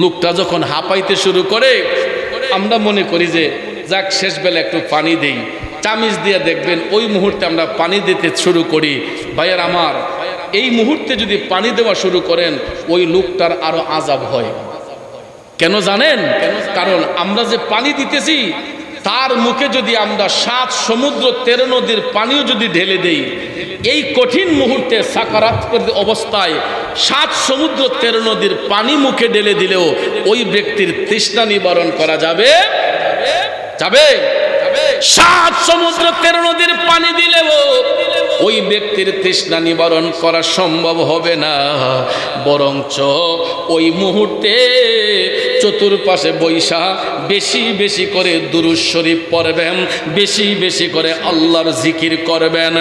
লোকটা যখন হাঁপাইতে শুরু করে, আমরা মনে করি যে যাক শেষ বেলা একটু পানি দেই, চামিচ দিয়ে দেখবেন ওই মুহূর্তে আমরা পানি দিতে শুরু করি। ভাইয়ার আমার, এই মুহূর্তে যদি পানি দেওয়া শুরু করেন, ওই লোকটার আরো আযাব হয়। কেন জানেন? কারণ আমরা যে পানি দিতেছি, তার মুখে যদি আমরা 7 সমুদ্র 13 নদীর পানিও যদি ঢেলে দেই, এই কঠিন মুহূর্তে সাকারাত অবস্থায় 7 সমুদ্র 13 নদীর পানি মুখে ঢেলে দিলেও ওই ব্যক্তির তৃষ্ণা নিবারণ করা যাবে? যাবে? 7 সমুদ্র 13 নদীর পানি দিলেও ওই ব্যক্তির তৃষ্ণা নিবারণ করা সম্ভব হবে না। বরঞ্চ ওই মুহূর্তে চতুর্পাশে বৈশা বেশি বেশি করে দুরূদ শরীফ পড়বেন, বেশি বেশি করে আল্লাহর জিকির করবেন।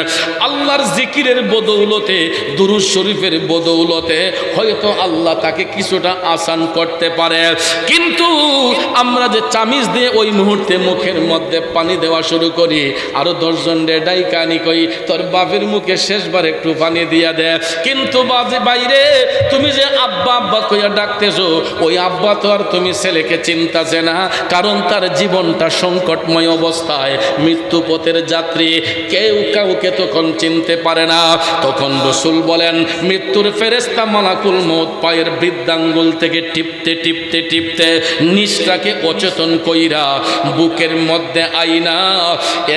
আল্লাহর জিকিরের বদৌলতে, দুরূদ শরীফের বদৌলতে হয়তো আল্লাহ তাকে কিছুটা আসান করতে পারে। কিন্তু আমরা যে চামিচ দিয়ে ওই মুহূর্তে মুখের মধ্যে পানি দেওয়া শুরু করি, আরো 10 জন ডাইকা আনি কই তোর বাপের মুখে শেষবার একটু পানি দিয়া দে। কিন্তু বাজে বাইরে তুমি যে আব্বা আব্বা কইয়া ডাকতেছো, ওই আব্বা তো আর তুমি ছেলেকে চিন্তাছে না, কারণ তার জীবনটা সংকটময় অবস্থায়, মৃত্যু পথের যাত্রী, কেউ কাউকে তখন চিনতে পারে না। তখন রাসূল বলেন, মৃত্যুর ফেরেশতা মালাকুল মউত পায়ের বৃদ্ধাঙ্গুল থেকে টিপতে টিপতে টিপতে নিষ্টাকে অচেতন কইরা বুকের মধ্যে আইনা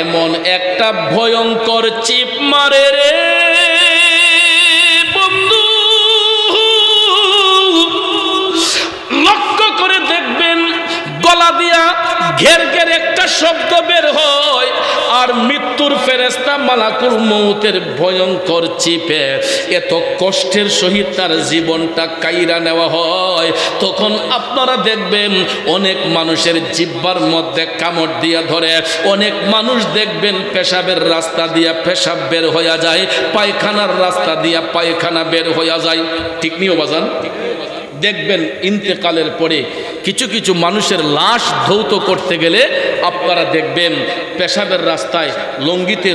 এমন একটা ভয়ঙ্কর চিপ মারে রে বন্ধু, লক্ষ্য করে দেখবেন গলা দিয়া ঘের ঘের একটা শব্দ বের হয়। আর মৃত্যুর ফেরেশতা মালাকুল মউতের ভয়ঙ্কর চিপে এত কষ্টের সহিত তার জীবনটা কাইরা নেওয়া হয়। তখন আপনারা দেখবেন অনেক মানুষের জিহ্বার মধ্যে কামড় দিয়া ধরে, অনেক মানুষ দেখবেন পেশাবের রাস্তা দিয়া পেশাব বের হইয়া যায়, পায়খানার রাস্তা দিয়া পায়খানা বের হইয়া যায়। ঠিক নিও বাজান? দেখবেন ইন্তেকালের পরে কিছু কিছু মানুষের লাশ ধৌত করতে গেলে আপনারা দেখবেন পেশাবের রাস্তায় লঙ্গিতে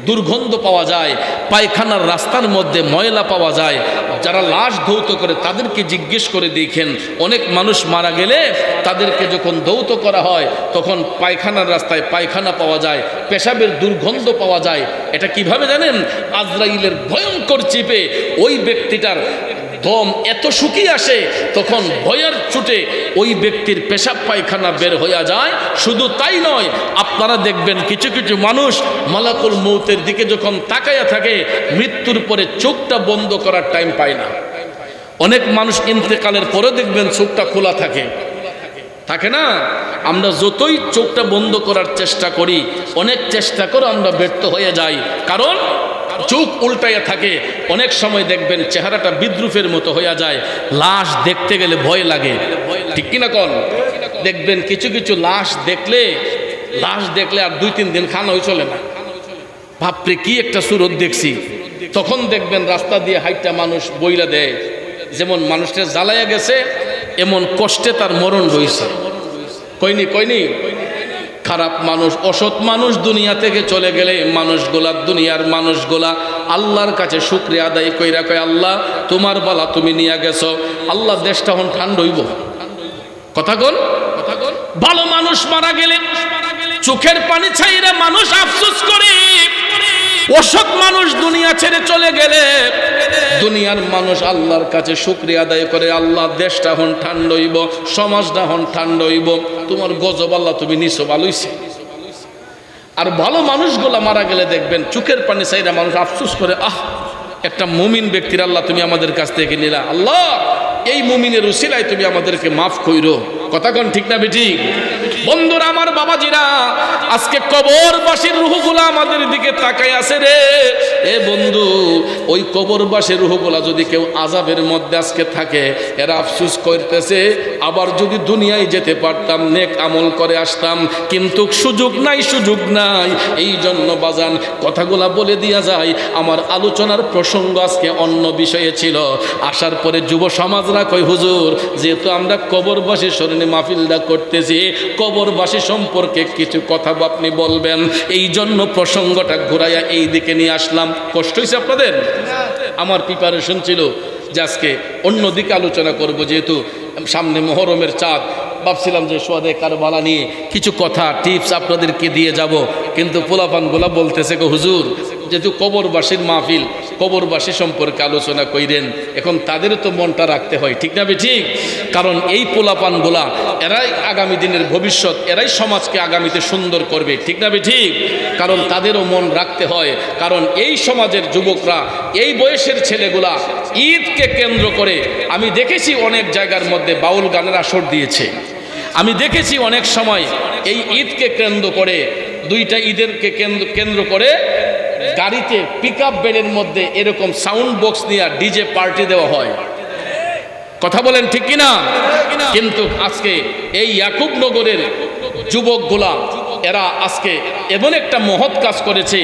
দুর্গন্ধ পাওয়া যায়, পায়খানার রাস্তার মধ্যে ময়লা পাওয়া যায়। যারা লাশ ধৌত করে তাদেরকে জিজ্ঞেস করে দেখেন, অনেক মানুষ মারা গেলে তাদেরকে যখন ধৌত করা হয় তখন পায়খানার রাস্তায় পায়খানা পাওয়া যায়, পেশাবের দুর্গন্ধ পাওয়া যায়। এটা কিভাবে জানেন? আজরাইলের ভয়ঙ্কর চিপে ওই ব্যক্তিটার দম এত শুকিয়ে আসে, তখন ভয়ের ছুটে ওই ব্যক্তির পেশাব পায়খানা বের হইয়া যায়। শুধু তাই নয়, আপনারা দেখবেন কিছু কিছু মানুষ মালাকুল মউতের দিকে যখন তাকায়া থাকে, মৃত্যুর পরে চোখটা বন্ধ করার টাইম পায় না। অনেক মানুষ ইন্তেকালের পরে দেখবেন চোখটা খোলা থাকে, থাকে না? আমরা যতই চোখটা বন্ধ করার চেষ্টা করি, অনেক চেষ্টা করে আমরা ব্যর্থ হয়ে যাই, কারণ চোখ উল্টাইয়া থাকে। অনেক সময় দেখবেন চেহারাটা বিদ্রুপের মতো হইয়া যায়, লাশ দেখতে গেলে ভয় লাগে। ঠিক কিনা কোন? দেখবেন কিছু কিছু লাশ দেখলে আর 2-3 দিন খানাও চলে না। বাপরে কি একটা সুরত দেখছি। তখন দেখবেন রাস্তা দিয়ে হাইটা মানুষ বইলা দেয়, যেমন মানুষটা জ্বালাইয়া গেছে এমন কষ্টে তার মরণ হইছে। কইনি কইনি? খারাপ মানুষ, অসৎ মানুষ দুনিয়া থেকে চলে গেলে মানুষগুলা, দুনিয়ার মানুষগুলা আল্লাহর কাছে শুকরিয়া আদায় কইরা কয়, আল্লাহ তোমার বালা তুমি নিয়ে গেছো, আল্লাহ দেশটা হন ঠান্ডা হইব। কথা কন? ভালো মানুষ মারা গেলে চোখের পানি ছাইরা মানুষ আফসোস করে, অসৎ মানুষ দুনিয়া ছেড়ে চলে গেলে দুনিয়ার মানুষ আল্লাহর কাছে শুকরিয়া আদায় করে, আল্লাহ দেশটা হন ঠান্ডা হইব, সমাজটা হন ঠান্ডা হইব, তোমার গজব আল্লাহ তুমি নিছো, ভালো হইছে। আর ভালো মানুষগুলা মারা গেলে দেখবেন চোখের পানি ছাইরা মানুষ আফসোস করে, আহ একটা মুমিন ব্যক্তির আল্লাহ তুমি আমাদের কাছ থেকে নিলা, আল্লাহ এই মুমিনের উসিলায় তুমি আমাদেরকে মাফ কইরো। কথা কোন ঠিক না বেঠিক? বন্ধুরা আমার, বাবাজিরা, আজকে কবরবাসীর রূহগুলা আমাদের দিকে তাকায় আছে রে। এ বন্ধু, ওই কবরবাসীর রূহগুলা যদি কেউ আযাবের মধ্যে আজকে থাকে, এরা আফসোস করতেছে, আবার যদি দুনিয়ায় যেতে পারতাম, নেক আমল করে আসতাম, কিন্তু সুযোগ নাই, সুযোগ নাই। এই জন্য বাজান কথাগুলা বলে দিয়া যায়। আমার আলোচনার প্রসঙ্গ আজকে অন্য বিষয়ে ছিল। আসার পরে যুব সমাজরা কই, হুজুর যেহেতু আমরা কবরবাসী স্মরণে মাহফিলটা করতেছি, কবরবাসী সম্পর্কে কিছু কথা আপনি বলবেন, এই জন্য প্রসঙ্গটা ঘুরাইয়া এই দিকে নিয়ে আসলাম। কষ্ট হয়েছে আপনাদের? আমার প্রিপারেশন ছিল যে আজকে অন্য দিকে আলোচনা করব, যেহেতু সামনে মুহররমের চাঁদ। ভাবছিলাম যে সোয়াদে কারবালা নিয়ে কিছু কথা টিপস আপনাদেরকে দিয়ে যাব, কিন্তু পোলাপানগুলা বলতেছে গো হুজুর যেহেতু কবরবাসীর মাহফিল, কবরবাসী সম্পর্কে আলোচনা কইরেন। এখন তাদেরও তো মনটা রাখতে হয়, ঠিক না ঠিক? কারণ এই পোলাপানগুলা এরাই আগামী দিনের ভবিষ্যৎ, এরাই সমাজকে আগামীতে সুন্দর করবে, ঠিক না ঠিক? কারণ তাদেরও মন রাখতে হয়। কারণ এই সমাজের যুবকরা, এই বয়সের ছেলেগুলা ঈদকে কেন্দ্র করে আমি দেখেছি অনেক জায়গার মধ্যে বাউল গানের আসর দিয়েছে। আমি দেখেছি অনেক সময় এই ঈদকে কেন্দ্র করে, দুইটা ঈদেরকে কেন্দ্র করে গাড়িতে পিকআপ ভ্যানের মধ্যে এরকম সাউন্ড বক্স নিয়ে ডিজে পার্টি দেওয়া হয়। কথা বলেন ঠিক কিনা? কিন্তু আজকে এই ইয়াকুবনগরের যুবকগুলা এরা আজকে এমন একটা মহৎ কাজ করেছে।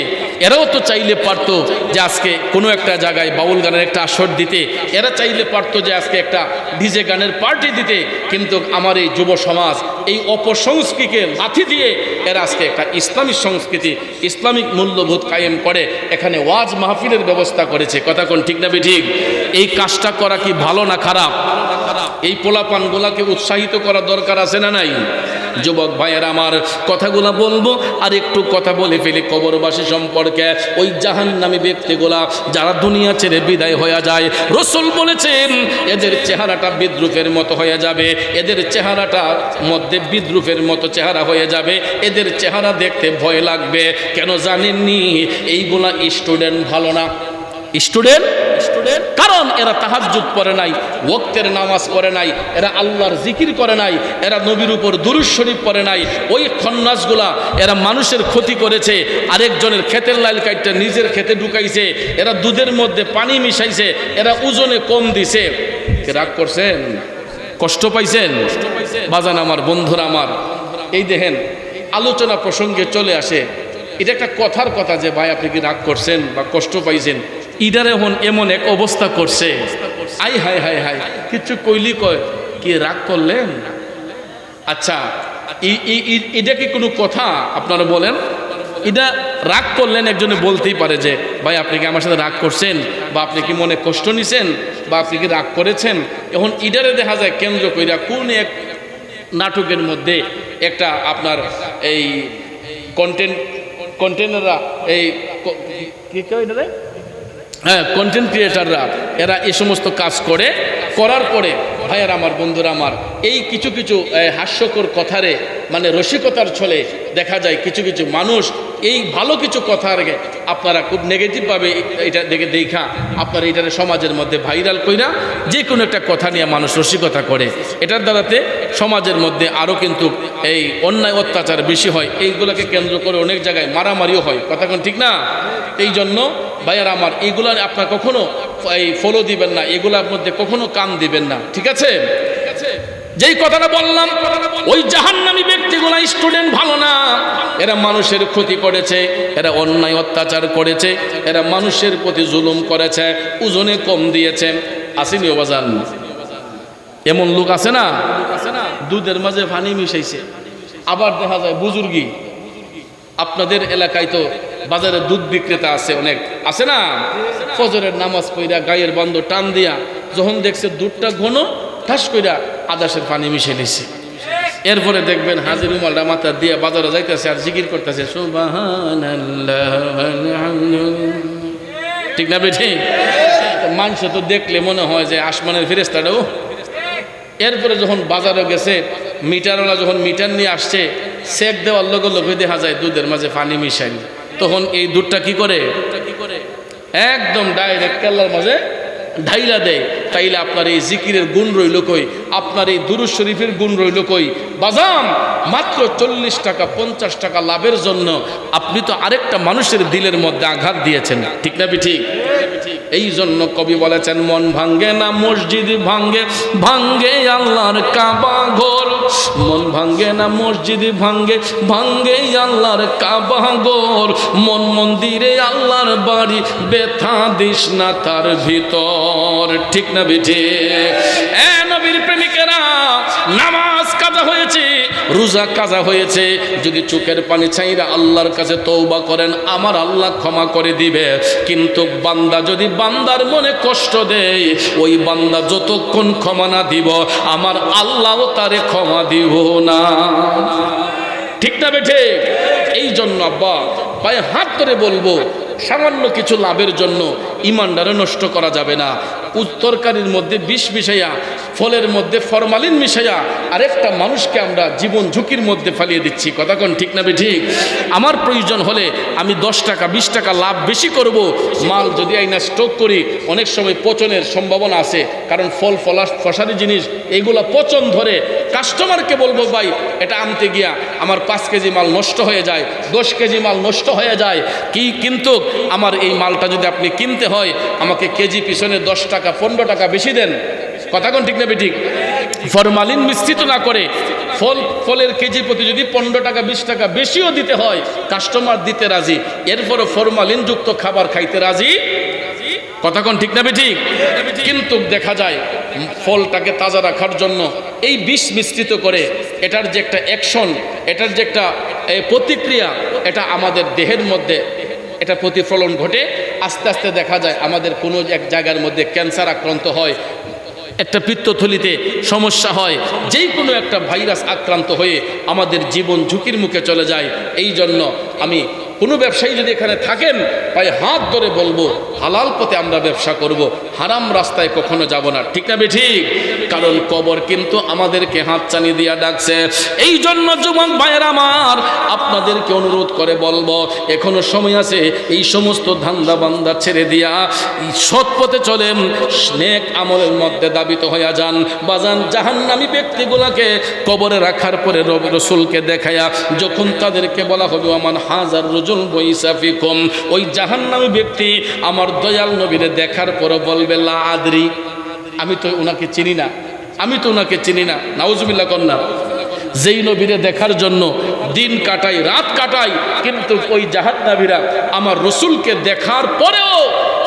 এরাও তো চাইলে পারতো যে আজকে কোনো একটা জায়গায় বাউল গানের একটা আসর দিতে, এরা চাইলে পারতো যে আজকে একটা ডিজে গানের পার্টি দিতে। কিন্তু আমার এই যুব সমাজ এই অপসংস্কৃতিকে লাথি দিয়ে এরা আজকে একটা ইসলামিক সংস্কৃতি, ইসলামিক মূল্যবোধ কায়েম করে এখানে ওয়াজ মাহফিলের ব্যবস্থা করেছে। কথা কোন ঠিক না ঠিক? এই কাজটা করা কি ভালো না খারাপ? এই পোলাপানগুলাকে উৎসাহিত করা দরকার আছে না নাই? যুবক ভাইয়েরা আমার, কথাগুলা বলবো আর একটু কথা বলে ফেলি কবরবাসী সম্পর্কে। ওই জাহান্নামী ব্যক্তিগুলা যারা দুনিয়া ছেড়ে বিদায় হয়ে যায়, রাসূল বলেছেন এদের চেহারাটা বিদ্রুপের মতো হয়ে যাবে, এদের চেহারাটা মধ্যে বিদ্রুপের মতো চেহারা হয়ে যাবে, এদের চেহারা দেখতে ভয় লাগবে। কেন জানেননি? এইগুলা স্টুডেন্ট ভালো না। স্টুডেন্ট কারণ এরা তাহাজ্জুদ পড়ে নাই, ওয়াক্তের নামাজ পড়ে নাই, এরা আল্লাহর জিকির করে নাই, এরা নবীর উপর দুরূদ শরীফ পড়ে নাই। ওই খন্নাসগুলা এরা মানুষের ক্ষতি করেছে, আরেকজনের ক্ষেতের লাইল কাটতে নিজের ক্ষেতে ঢুকাইছে, এরা দুধের মধ্যে পানি মিশাইছে, এরা ওজনে কম দিছে। রাগ করছেন? কষ্ট পাইছেন? বাজান আমার, বন্ধুরা আমার, এই দেখেন আলোচনা প্রসঙ্গে চলে আসে, এটা একটা কথার কথা যে ভাই আপনি কি রাগ করছেন বা কষ্ট পাইছেন? ইডার এখন এমন এক অবস্থা করছে, আই হাই হাই হাই, কিছু কইলি কয় কি রাগ করলেন? আচ্ছা, এটা কি কোনো কথা? আপনারা বলেন, এটা রাগ করলেন একজনে বলতেই পারে যে ভাই আপনি কি আমার সাথে রাগ করছেন, বা আপনি কি মনে কষ্ট নিছেন, বা আপনি কি রাগ করেছেন? এখন ইডারে দেখা যায় কেন্দ্র কইরা কোন এক নাটকের মধ্যে একটা আপনার এই কন্টেন্টরা এই কি কয় এটা, হ্যাঁ, কন্টেন্ট ক্রিয়েটাররা এরা এই সমস্ত কাজ করার পরে ভাইয়ার আমার, বন্ধুরা আমার, এই কিছু কিছু হাস্যকর কথারে মানে রসিকতার ছলে দেখা যায় কিছু কিছু মানুষ এই ভালো কিছু কথার আপনারা খুব নেগেটিভভাবে এটা দেখা আপনারা এটার সমাজের মধ্যে ভাইরাল কইরা যে কোনো একটা কথা নিয়ে মানুষ রসিকতা করে। এটার দ্বারাতে সমাজের মধ্যে আরও কিন্তু এই অন্যায় অত্যাচার বেশি হয়। এইগুলোকে কেন্দ্র করে অনেক জায়গায় মারামারিও হয়। কথা কোন ঠিক না? এই জন্য ভাইয়ার আমার, এইগুলো আপনার কখনো এই ফলো দিবেন না, এগুলোর মধ্যে কখনো কান দিবেন না, ঠিক আছে? যেই কথাটা বললাম, ওই জাহান্নামী ব্যক্তিগুলা স্টুডেন্ট ভালো না, এরা মানুষের ক্ষতি করেছে, এরা অন্যায় অত্যাচার করেছে, এরা মানুষের প্রতি জুলুম করেছে, ওজনে কম দিয়েছে। আসেনি বাজান? এমন লোক আছে না, দুধের মাঝে পানি মিশাইছে। আবার দেখা যায় বুজুর্গি, আপনাদের এলাকায় তো বাজারে দুধ বিক্রেতা আছে, অনেক আছে না, ফজরের নামাজ পড়া গায়ের বন্ধ টান দিয়া যখন দেখছে দুধটা ঘন, ঠাস কইরা আদাসের পানি মিশে নিছে। এরপরে দেখবেন হাজির রুমালটা মাথা দিয়ে বাজারে যাইতেছে আর জিকির করতেছে সুবহানাল্লাহ, ঠিক না বেঠি? মানুষ তো দেখলে মনে হয় যে আসমানের ফেরেশতাটাও। এরপরে যখন বাজারে গেছে, মিটারওয়ালা যখন মিটার নিয়ে আসছে, চেক দেওয়ার লগে লগে দেখা যায় দুধের মাঝে পানি মিশাই। তখন এই দুধটা কি করে? একদম ডাইরেক্ট কেল্লার মাঝে ঢাইলা দেয়। তাইলে আপনার এই জিকিরের গুণ রইল কই? আপনার এই দুরূদ শরীফের গুণ রইল কই? বাজান, মাত্র 40 টাকা 50 টাকা লাভের জন্য আপনি তো আরেকটা মানুষের দিলের মধ্যে আঘাত দিয়েছেন, ঠিক না ঠিক? এই জন্য কবি বলেছেন, মন ভাঙ্গে না মসজিদ ভাঙ্গে, ভাঙ্গে আল্লাহর কাবা ঘর। মন ভাঙ্গে না মসজিদ ভাঙ্গে, ভাঙ্গে আল্লাহর কাবা ঘর। মন মন্দিরে আল্লাহর বাড়ি, ব্যথা দিস না তার ভিতর, ঠিক না বেঠে? নবীর প্রেমিকেরা, নামাজ কাজা হয়েছে, রোজা কাজা হয়েছে, যদি চোখের পানি ছাইরা আল্লাহর কাছে তওবা করেন, আমার আল্লাহ ক্ষমা করে দিবে। কিন্তু বান্দা যদি বান্দার মনে কষ্ট দেয়, ওই বান্দা যতক্ষণ ক্ষমা না দিব, আমার আল্লাহ তারে ক্ষমা দিব না, ঠিক না বেঠে? এই জন্য আব্বা পায়ে হাত ধরে বলবো, সামান্য কিছু লাভের জন্য ইমানদারে নষ্ট করা যাবে না। তরকারির মধ্যে বিষ মিশাইয়া, ফলের মধ্যে ফরমালিন মিশাইয়া আরেকটা মানুষকে আমরা জীবন ঝুঁকির মধ্যে ফেলিয়ে দিচ্ছি। কথা কোন ঠিক না ঠিক? আমার প্রয়োজন হলে আমি 10 টাকা 20 টাকা লাভ বেশি করব, মাল যদি আইনা স্টক করি অনেক সময় পচনের সম্ভাবনা আছে, কারণ ফল ফসারি জিনিস এগুলা পচন ধরে। কাস্টমারকে বলবো ভাই এটা আনতে গিয়া আমার 5 কেজি মাল নষ্ট হয়ে যায়, 10 কেজি মাল নষ্ট হয়ে যায়, কিন্তু আমার এই মালটা যদি আপনি কিনতে হয় আমাকে কেজি পিছনে 10 টাকা 15 টাকা বেশি দেন। কথা কোন ঠিক না ঠিক? ফরমালিন মিশ্রিত না করে ফলের কেজি প্রতি যদি 15 টাকা 20 টাকা বেশিও দিতে হয় কাস্টমার দিতে রাজি, এরপরও ফরমালিন যুক্ত খাবার খাইতে রাজি। কথা কোন ঠিক না ঠিক? কিন্তু দেখা যায় ফলটাকে তাজা রাখার জন্য এই বিষ মিশ্রিত করে, এটার যে একটা অ্যাকশন, এটার যে একটা প্রতিক্রিয়া, এটা আমাদের দেহের মধ্যে এটা প্রতিফলন ঘটে। আস্তে আস্তে দেখা যায় আমাদের কোনো এক জায়গার মধ্যে ক্যান্সার আক্রান্ত হয়, একটা পিত্তথলিতে সমস্যা হয়, যেই কোনো একটা ভাইরাস আক্রান্ত হয়ে আমাদের জীবন ঝুঁকির মুখে চলে যায়। এই জন্য আমি কোনো ব্যবসায়ী যদি এখানে থাকেন পায়ে হাত ধরে বলবো হালাল পথে আমরা ব্যবসা করব, হারাম রাস্তায় কখনো যাব না। ঠিক না ঠিক? কারণ কবর কিন্তু আমাদেরকে হাত চানি দিয়া ডাকছে। এই জন্য যুবক ভাইয়ের আমার আপনাদেরকে অনুরোধ করে বলবো এখনো সময় আছে, এই সমস্ত ধান্দা বান্দা ছেড়ে দিয়া সৎ পথে চলেন, নেক আমলের মধ্যে দাবিত হইয়া যান। বাজান জাহান্নামী ব্যক্তিগুলাকে কবরে রাখার পরে রসুলকে দেখায়া যখন তাদেরকে বলা হবে আমান হাজার রজুল বৈসাফিকুম, ওই জাহান্নামী ব্যক্তি আমার দয়াল নবীরে দেখার পরে বলবে লা আদরি, আমি তো ওনাকে চিনি না, আমি তো ওনাকে চিনি না। নাউজুবিল্লাহ কন্যা। যেই নবীরে দেখার জন্য দিন কাটাই রাত কাটাই, কিন্তু ওই জাহান্নামীরা আমার রসুলকে দেখার পরেও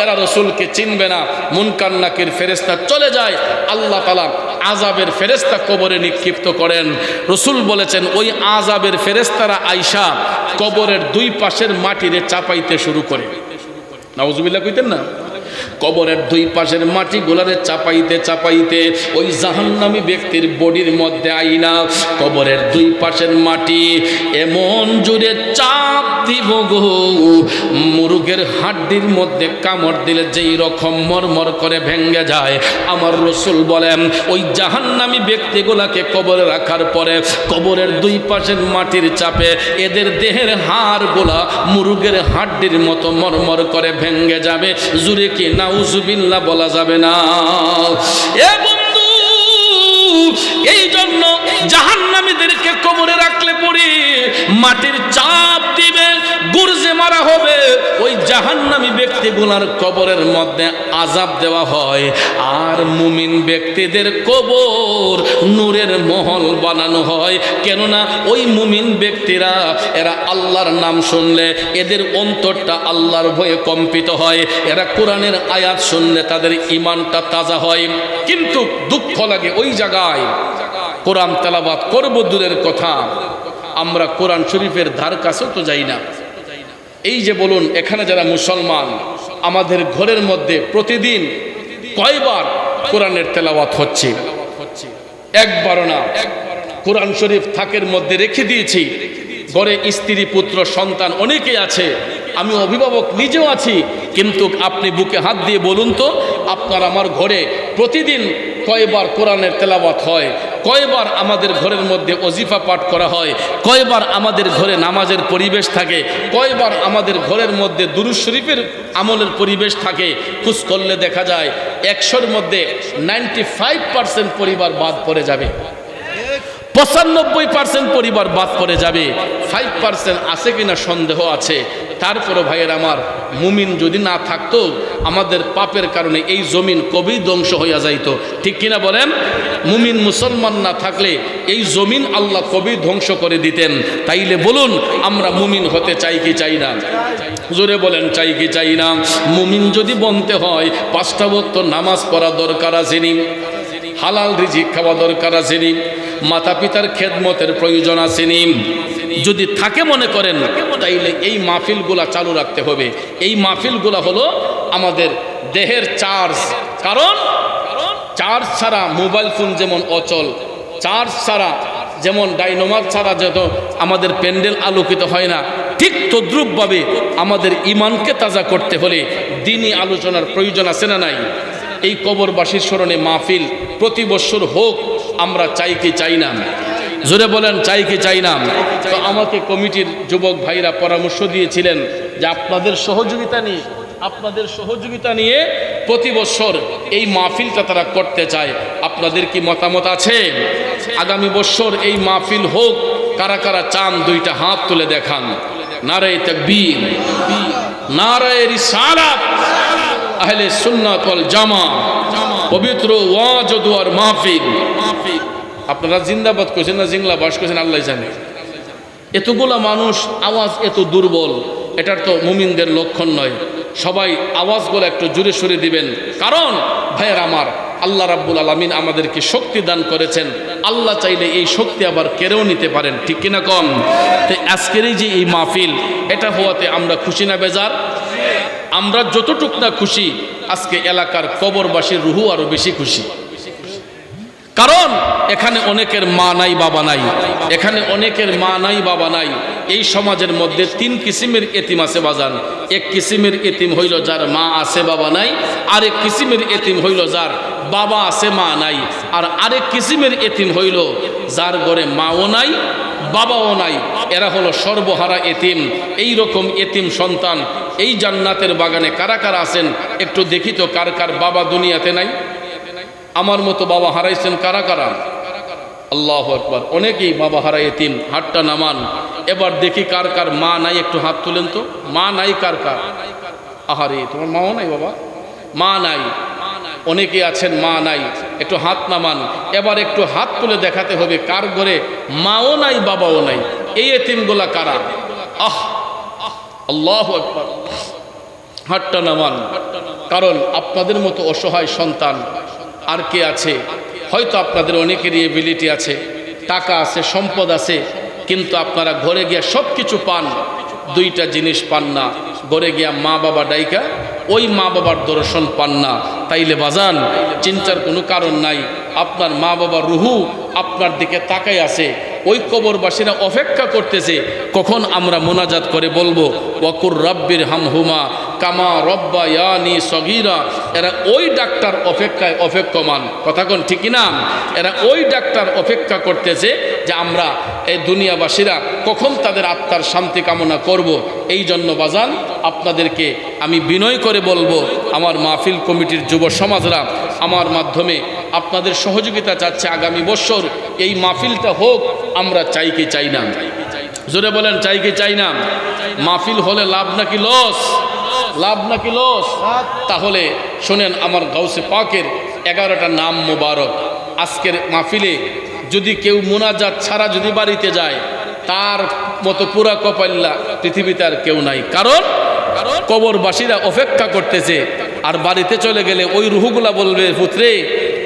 এরা রসুলকে চিনবে না। মুনকার নাকির ফেরেশতা চলে যায়, আল্লাহ তাআলা আযাবের ফেরেশতা কবরে নিক্ষিপ্ত করেন। রসুল বলেছেন ওই আযাবের ফেরেশতারা আইসা কবরের 2 পাশের মাটিরে চাপাইতে শুরু করে। নাউজুবিল্লাহ কইতেন না? কবরের 2 পাশের মাটি গোলারে চাপাইতে চাপাইতে ওই জাহান্নামী ব্যক্তির বডির মধ্যে আইনা কবরের 2 পাশের মাটি এমন জোরে চাপ দিব গো, মুরগের হাড্ডির মধ্যে কামড় দিলে যেই রকম মরমর করে ভেঙে যায়। আমার রসুল বলেন ওই জাহান্নামী ব্যক্তিগুলাকে কবরে রাখার পরে কবরের 2 পাশের মাটির চাপে এদের দেহের হাড়গুলা মুরগের হাড্ডির মতো মরমর করে ভেঙে যাবে। জুরে কি নাউজুবিল্লাহ বলা যাবে না? এ বন্ধু, এই জন্য জাহান্নামীদেরকে কবরে রাখলে পরে মাটির চাপ দিবে, গুরজে মারা হবে, ওই জাহান্নামী ব্যক্তিগুলার কবরের মধ্যে আযাব দেওয়া হয়। আর মুমিন ব্যক্তিদের কবর নূরের মহল বানানো হয়। কেননা ওই মুমিন ব্যক্তিরা এরা আল্লাহর নাম শুনলে এদের অন্তরটা আল্লাহর ভয়ে কম্পিত হয়, এরা কোরআনের আয়াত শুনলে তাদের ঈমানটা তাজা হয়। কিন্তু দুঃখ লাগে ওই জায়গায় কোরআন তেলাওয়াত করব দূরের কথা, আমরা কোরআন শরীফের ধার কাছেও তো যাই না। এই যে বলুন এখানে যারা মুসলমান, আমাদের ঘরের মধ্যে প্রতিদিন কয়বার কোরআনের তেলাওয়াত হচ্ছে? একবারও না। কোরআন শরীফ থাকের মধ্যে রেখে দিয়েছি। ঘরে স্ত্রী পুত্র সন্তান অনেকেই আছে, আমি অভিভাবক নিজেও আছি, কিন্তু আপনি বুকে হাত দিয়ে বলুন তো আপনার আমার ঘরে প্রতিদিন কয়বার কোরআনের তেলাওয়াত হয়? কয়বার আমাদের ঘরের মধ্যে ওজিফা পাঠ করা হয়? কয়বার আমাদের ঘরে নামাজের পরিবেশ থাকে? কয়বার আমাদের ঘরের মধ্যে দুরূদ শরীফের আমলের পরিবেশ থাকে? খোঁজ করলে দেখা যায় 100-র মধ্যে 95% পরিবার বাদ পড়ে যাবে, 95% পরিবার বাদ পড়ে যাবে। 5% আছে কিনা সন্দেহ আছে। তারপরও ভাইয়ের আমার, মুমিন যদি না থাকতো আমাদের পাপের কারণে এই জমিন কবেই ধ্বংস হইয়া যাইতো। ঠিক কিনা বলেন? মুমিন মুসলমান না থাকলে এই জমিন আল্লাহ কবেই ধ্বংস করে দিতেন। তাইলে বলুন আমরা মুমিন হতে চাই কি চাই না? জোরে বলেন চাই কি চাই না? মুমিন যদি বলতে হয় 5টা ওয়াক্ত নামাজ পড়া দরকার আছে নি, হালাল রিজিক খাওয়া দরকার আছে নি, মাতা পিতার খেদমতের প্রয়োজন আছে নি, যদি থাকে মনে করেন তাইলে এই মাহফিলগুলা চালু রাখতে হবে। এই মাহফিলগুলা হলো আমাদের দেহের চার্জ। কারণ চার্জ ছাড়া মোবাইল ফোন যেমন অচল, চার্জ ছাড়া যেমন ডাইনোমার ছাড়া যত আমাদের প্যান্ডেল আলোকিত হয় না, ঠিক তদ্রূপভাবে আমাদের ঈমানকে তাজা করতে হলে দ্বীনি আলোচনার প্রয়োজন আছে না নাই? এই কবরবাসীর স্মরণে মাহফিল প্রতি বছর হোক, আমরা চাই কি চাই না? জোরে বলেন, চাই কি চাই না? তো আমাকে কমিটির যুবক ভাইরা পরামর্শ দিয়েছিলেন যে আপনাদের সহযোগিতা নিয়ে প্রতি বছর এই মাহফিলটা তারা করতে চায়। আপনাদের কি মতামত আছে? আগামী বছর এই মাহফিল হোক। কারা কারা চান দুইটা হাত তুলে দেখান। নারায়ে তাকবীর, নারায়ে রিসালাত, আহলে সুন্নাত ওয়াল জামাত, পবিত্র ওয়াজ ও দুয়ার মাহফিল। আপনারা জিন্দাবাদ কইছেন না জিংলাবাস কইছেন আল্লাহ জানে। এতগুলা মানুষ, আওয়াজ এত দুর্বল, এটার তো মুমিনদের লক্ষণ নয়। সবাই আওয়াজগুলো একটু জোরে সরে দিবেন, কারণ ভাইয়ের আমার, আল্লাহ রাব্বুল আলামিন আমাদেরকে শক্তি দান করেছেন। আল্লাহ চাইলে এই শক্তি আবার কেড়েও নিতে পারেন, ঠিক কিনা কম? তাই আজকের এই যে এই মাহফিল, এটা হওয়াতে আমরা খুশি না বেজার? আমরা যতটুক না খুশি, আজকে এলাকার কবরবাসীর রুহু আরো বেশি খুশি। কারণ এখানে অনেকের মা নাই বাবা নাই, এখানে অনেকের মা নাই বাবা নাই। এই সমাজের মধ্যে তিন কিসিমের এতিম আছে বাজান। এক কিসিমের এতিম হইল যার মা আছে বাবা নাই, আরেক কিসিমের এতিম হইল যার বাবা আছে মা নাই, আর আরেক কিসিমের এতিম হইল যার ঘরে মাও নাই বাবাও নাই। এরা হলো সর্বহারা এতিম। এই রকম এতিম সন্তান এই জান্নাতের বাগানে কারা কারা আছেন একটু দেখি তো, কার কার বাবা দুনিয়াতে নাই? আমার মতো বাবা হারাইছেন কারা কারা? আল্লাহু আকবার। অনেকেই বাবা হারা এতিম, হাতটা নামান। এবার দেখি কার কার মা নাই, একটু হাত তুলেন তো। মা নাই কার কার? আহারে, তোমার মাও নাই বাবা? মা নাই, অনেকে আছেন মা নাই, একটু হাত নামান। এবার একটু হাত তুলে দেখাতে হবে কার ঘরে মাও নাই বাবাও নাই। এই এতিমগুলা কারা? আল্লাহু আকবার। হাতটা নামান, কারণ আপনাদের মতো অসহায় সন্তান আর কে আছে? হয়তো আপনাদের অনেকেরই এবিলিটি আছে, টাকা আছে, সম্পদ আছে, কিন্তু আপনারা ঘরে গিয়া সব কিছু পান, দুইটা জিনিস পান না। ঘরে গিয়া মা বাবা ডাইকা ওই মা বাবার দর্শন পান না। তাইলে বাজান, চিন্তার কোনো কারণ নাই। আপনার মা বাবার রুহু আপনার দিকে তাকাই আছে। ওই কবরবাসীরা অপেক্ষা করতেছে কখন আমরা মোনাজাত করে বলবো ওয়াকুর রাব্বির হামহুমা কামা রব্বায়ানি সগীরা। এরা ওই ডাক্তার অপেক্ষায় অপেক্ষমান। কথা কোন ঠিক না? এরা ওই ডাক্তার অপেক্ষা করতেছে যে আমরা এই দুনিয়াবাসীরা কখন তাদের আত্মার শান্তি কামনা করব। এই জন্য বাজান, আপনাদেরকে আমি বিনয় করে বলবো, আমার মাহফিল কমিটির যুব সমাজরা আমার মাধ্যমে আপনাদের সহযোগিতা চাচ্ছে। আগামী বছর এই মাহফিলটা হোক, আমরা চাই কি চাই না? জোরে বলেন, চাই কি চাই না? মাহফিল হলে লাভ নাকি লস? লাভ নাকি লস? তাহলে শোনেন, আমার গাউসে পাকের 11টা নাম মোবারক। আজকের মাহফিলে যদি কেউ মোনাজাত ছাড়া যদি বাড়িতে যায়, তার মতো পুরা কপাল্লা পৃথিবীতে আর কেউ নাই। কারণ কবরবাসীরা অপেক্ষা করতেছে। আর বাড়িতে চলে গেলে ওই রুহুগুলা বলবে, পুত্রে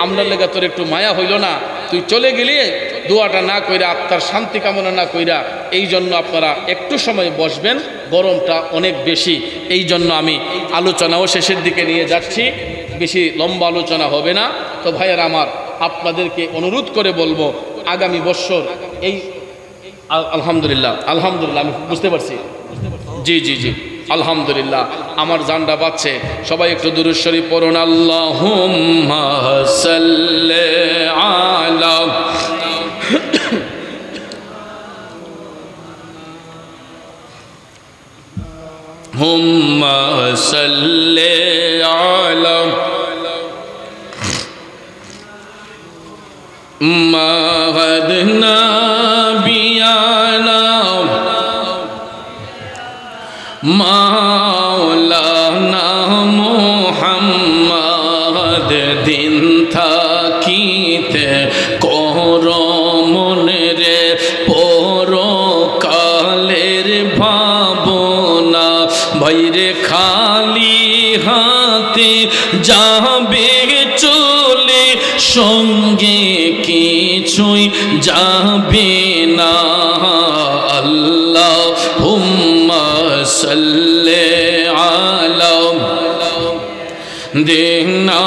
আমরা লেগা তোর একটু মায়া হইল না, তুই চলে গেলি দোয়াটা না কইরা, আত্মার শান্তি কামনা না কইরা। এই জন্য আপনারা একটু সময় বসবেন, গরমটা অনেক বেশি। এই জন্য আমি আলোচনাও শেষের দিকে নিয়ে যাচ্ছি, বেশি লম্বা আলোচনা হবে না। তো ভাইয়ের আমার, আপনাদেরকে অনুরোধ করে বলবো, আগামী বছর এই আলহামদুলিল্লাহ, আলহামদুলিল্লাহ, আমি বুঝতে পারছি। জি জি জি, আলহামদুলিল্লাহ, আমার জানটা পাচ্ছে। সবাই একটু দুরূদ শরীফ পড়ুন। আল্লাহুম্মা সাল্লি আলা হুম্মা সাল্লি আলা মাহাদনা বিয়ানা মাওলানা মুহাম্মদ দিন থাকিতে কর মনে রে পরকালের ভাবনা। বাইরে খালি হাতে যাবে চলে, সঙ্গে কিছুই যাবে না। আল্লাহুম্মা সাল্লি আলা দেনা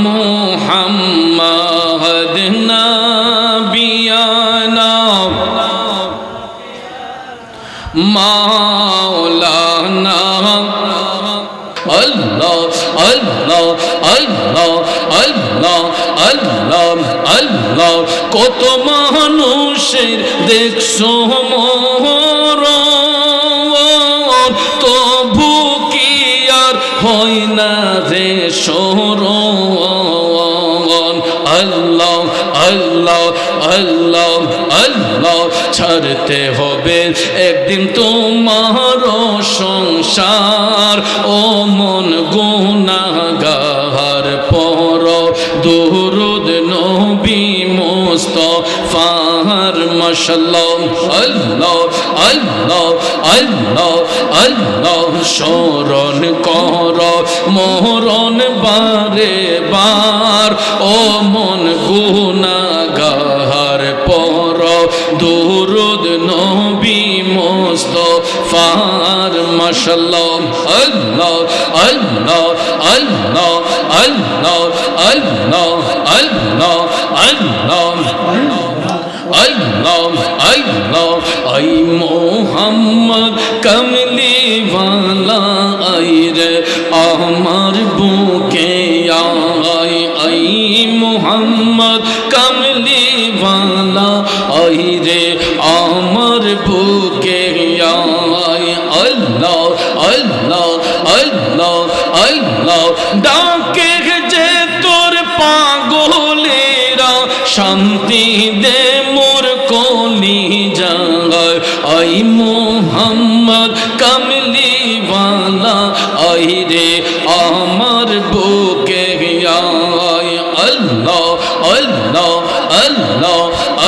মুহাম্মদ নাবিয়ানা মা আল্লাহ আল্লাহ আল্লাহ আল্লাহ আল্লাহ আল্লাহ কত মানুষের দেখছো মরণ তবু কি আর হয় না রে শরণ আল্লাহ আল্লাহ আল্লাহ আল্লাহ ছাড়তে হবে একদিন তোমার সংসার ও মন গুনাহগার পর দুরুদ নবী মুস্তাফার মাশাআল্লাহ আল্লাহ আল্লাহ আল্লাহ আল্লাহ স্মরণ কর মরণ বারে বার ও মন গুনাহগার পর দুরুদ নবী মুস্তাফার মাশাআল্লাহ আল্লাহ আল্লাহ আল্লাহ আল্লাহ আল্লাহ আল্লাহ আল্লাহ আল্লাহ আল্লাহ আই মোহাম্মদ কমলি ওয়ালা আই রে আমার বুকে আই আই মোহাম্মদ কমলি ওয়ালা আই রে আমার বুকে আই আল্লাহ আল্লাহ আল্লাহ আল্লাহ ডাকে যে তোর পাগলেরা শান্তি দে মোর কলি জাগায় আই মোহাম্মদ কমলি ওয়ালা আই রে আমার বুকে আই আল্লাহ আল্লাহ আল্লাহ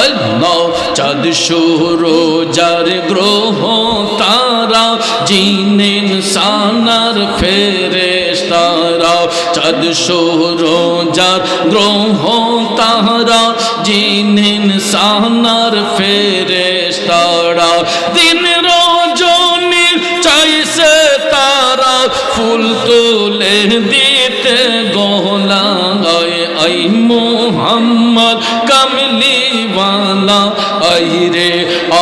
আল্লাহ চাঁদ সূরজার গ্রহ তারা জিন সানার ফেরেশতারা চাঁদ সূরজার গ্রহ তারা জিন সানার ফেরেশতারা দিন রজনী চাইছে তারা ফুল তুলে দিতে গলায় আই মোহাম্মদ কমলি ওয়ালা আই রে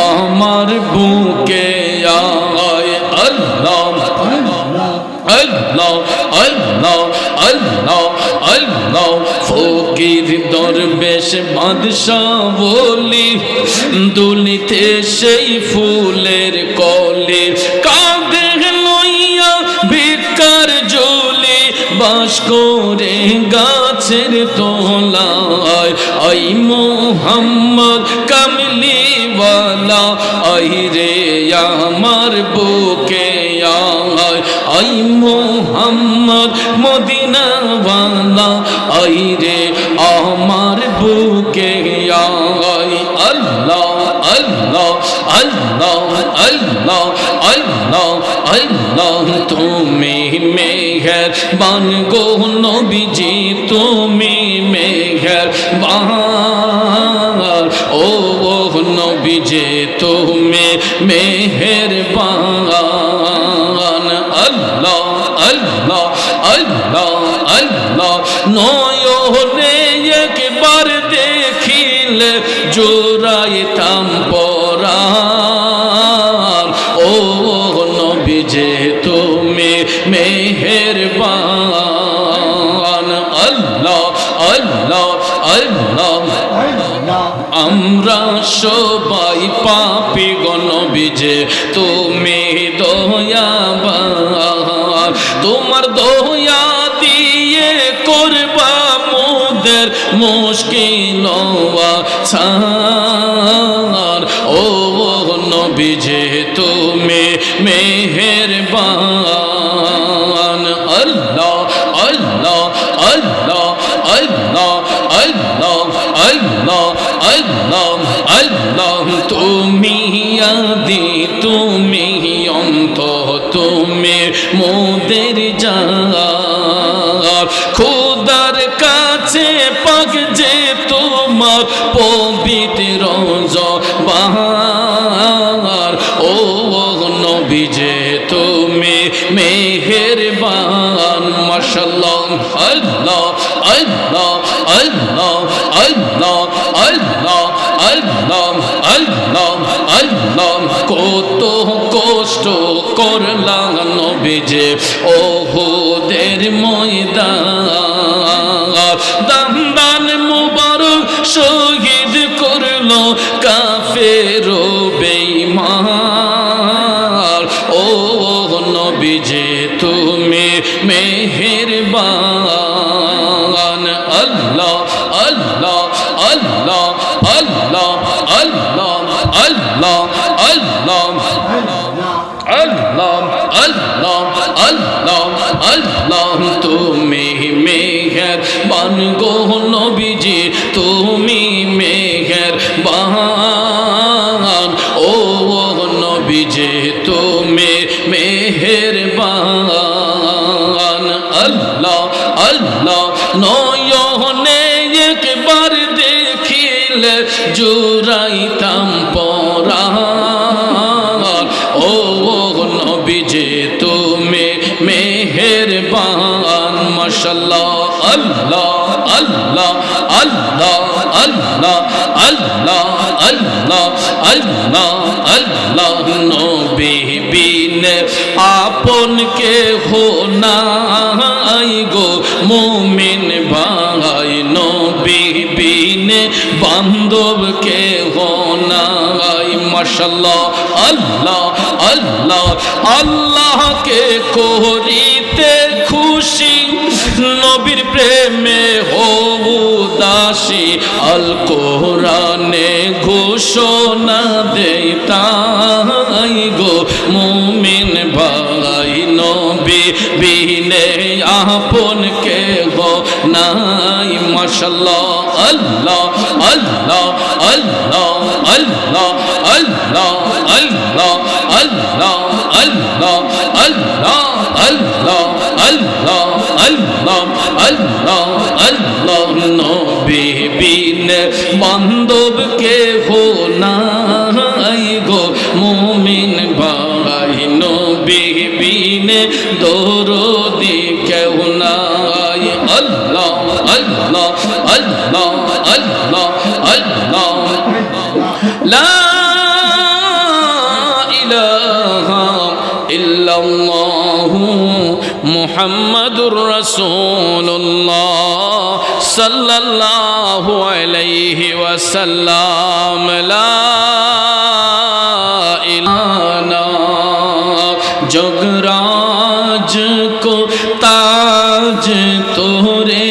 আমার বুকে আয় আল্লাহ আল্লাহ আল্লাহ আল্লাহ আল্লাহ ফকির দরবেশ বাদশাহ বলি দুলিতে সেই ফুলের কলি কাঁধে লইয়া ভিক্ষার ঝুলি বাস করে গাছের তলায় আই মোহাম্মদ কমলি ওয়ালা আই রে আমার বুকে আয় আই মোহাম্মদ মদিনা ওয়ালা আই রে আমার বুকে আয় আল্লাহ আল্লাহ আল্লাহ আল্লাহ আল্লাহ আল্লাহ তুমি মেহেরবান গো নবীজি তুমি মেহেরবান ও নবীজি তুমি মেহেরবান আল্লাহ আল্লাহ আল্লাহ আল্লাহ নয়নে একবার দেখিলে জোড়াইতাম পরাণ ও নবীজি তুমি মেহেরবান আল্লাহ আল্লাহ আল্লাহ আমরা সবাই পাপী গো নবীজি তুমি দয়াবান তোমার দয়া দিয়ে করবা মোদের মুশকিল আসান ও নবীজি তুমি মেহেরবান আল্লাহ আল্লাহ আল্লাহ আল্লাহ আল্লাহ আল্লাহ আল্লাহ আল্লাহ তুমি আদি তুমি অন্ত তুমি মোদের জান খোদার কাছে পাক যে তোমার পবিত্র জবান ও নবীজি তুমি মেহেরবান মাশাআল্লাহ আল্লাহ আল্লাহ আল্লাহ আল্লাহ আল্লাহ আল্লাহ আল্লাহ আল্লাহ কত কষ্ট করলাম নবীজি ওহুদের ময়দান দান মুবারক শহীদ করলো কাফের বেঈমান ও নবীজি তুমি মেহেরবান আল্লাহ আল্লাহ আল্লাহ আল্লাহ আল্লাহ আল্লাহ আল্লাহ আল্লাহ আল্লাহ আল্লাহ আল্লাহ তুমি মেহেরবান গো নবীজি তুমি মেহেরবান ও নবীজি তুমি মেহেরবান আল্লাহ আল্লাহ নয়নে একবার দেখিলে জুড়াইতাম পরাণ ও নবীজি তুমি মেহেরবান মাশাআল্লাহ আল্লাহ আল্লাহ আল্লাহ আল্লাহ আল্লাহ আল্লাহ আল্লাহ আল্লাহ নবী বিনে আপন কে হো নাই গো মুমিন ভাই নবী বিনে বান্ধব কে হো নাই মাশাআল্লাহ আল্লাহ আল্লাহ আল্লাহকে করিতে খুশি নবীর প্রেমে হও দাসী আল কোরআনে ঘোষণা দেই তাই গো মুমিন ভাই নবী বিনে আপন কে গো নাই মাশাআল্লাহ আল্লাহ আল্লাহ আল্লাহ আল্লাহ আল্লাহ আল্লাহ আল্লাহ আল্লাহ আল্লাহ আল্লাহ আল্লাহ আল্লাহ আল্লাহ আল্লাহ নবী বিনে বান্ধব কে হো নাই গো মুমিন ভাই নবী বিনে দরদি কেউ নাই আল্লাহ আল্লাহ আল্লাহ আল্লাহ আল্লাহ লা ইলাহা ইল্লাল্লাহু মুহাম্মাদুর রাসূলুল্লাহ সাল্লাল্লাহু আলাইহি ওয়াসাল্লাম লা ইলাহা জগরাজ কো তাজ তোরে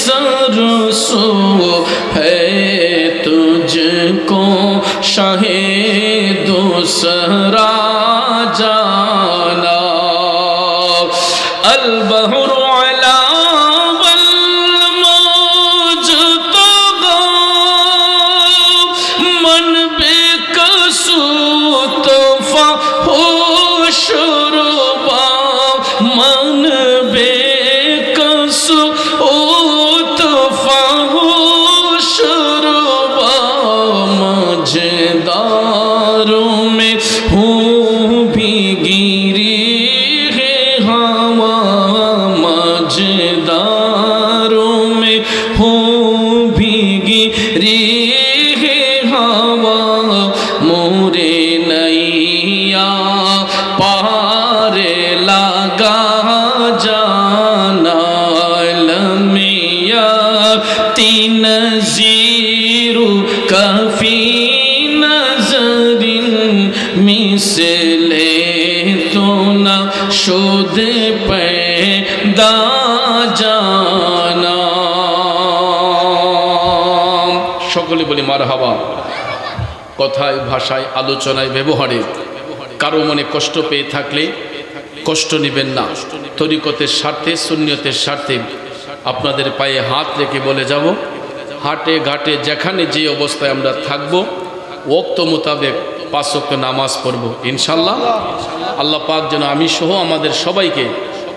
सरसो है तुझको शाहे दूसरा जाना अल बहरु अला वल मौज तगा मन बेकसू तोफा हो शुरुबा मन बेकसू मजेदारों में हूँ भी गिरी है हवा मजेदारों में हूँ भी गिरी है हवा मोरे नैया पारे लगा जाना लमिया तीन जीरू काफी नजरिन मिसले तो न शुद पैदा जाना সকলে বলি মারহাবা কথায় ভাষায় আলোচনায় ব্যবহারে কারো মনে কষ্ট পেয়ে থাকলে কষ্ট নেবেন না তরিকতের স্বার্থে সুন্নিয়তের স্বার্থে আপনাদের পায়ে হাত রেখে বলে যাব হাটে ঘাটে যেখানে যে অবস্থায় আমরা থাকবো ওয়াক্ত মোতাবেক 5 ওয়াক্ত নামাজ পড়ব ইনশাআল্লাহ আল্লাহ পাক যেন আমি সহ আমাদের সবাইকে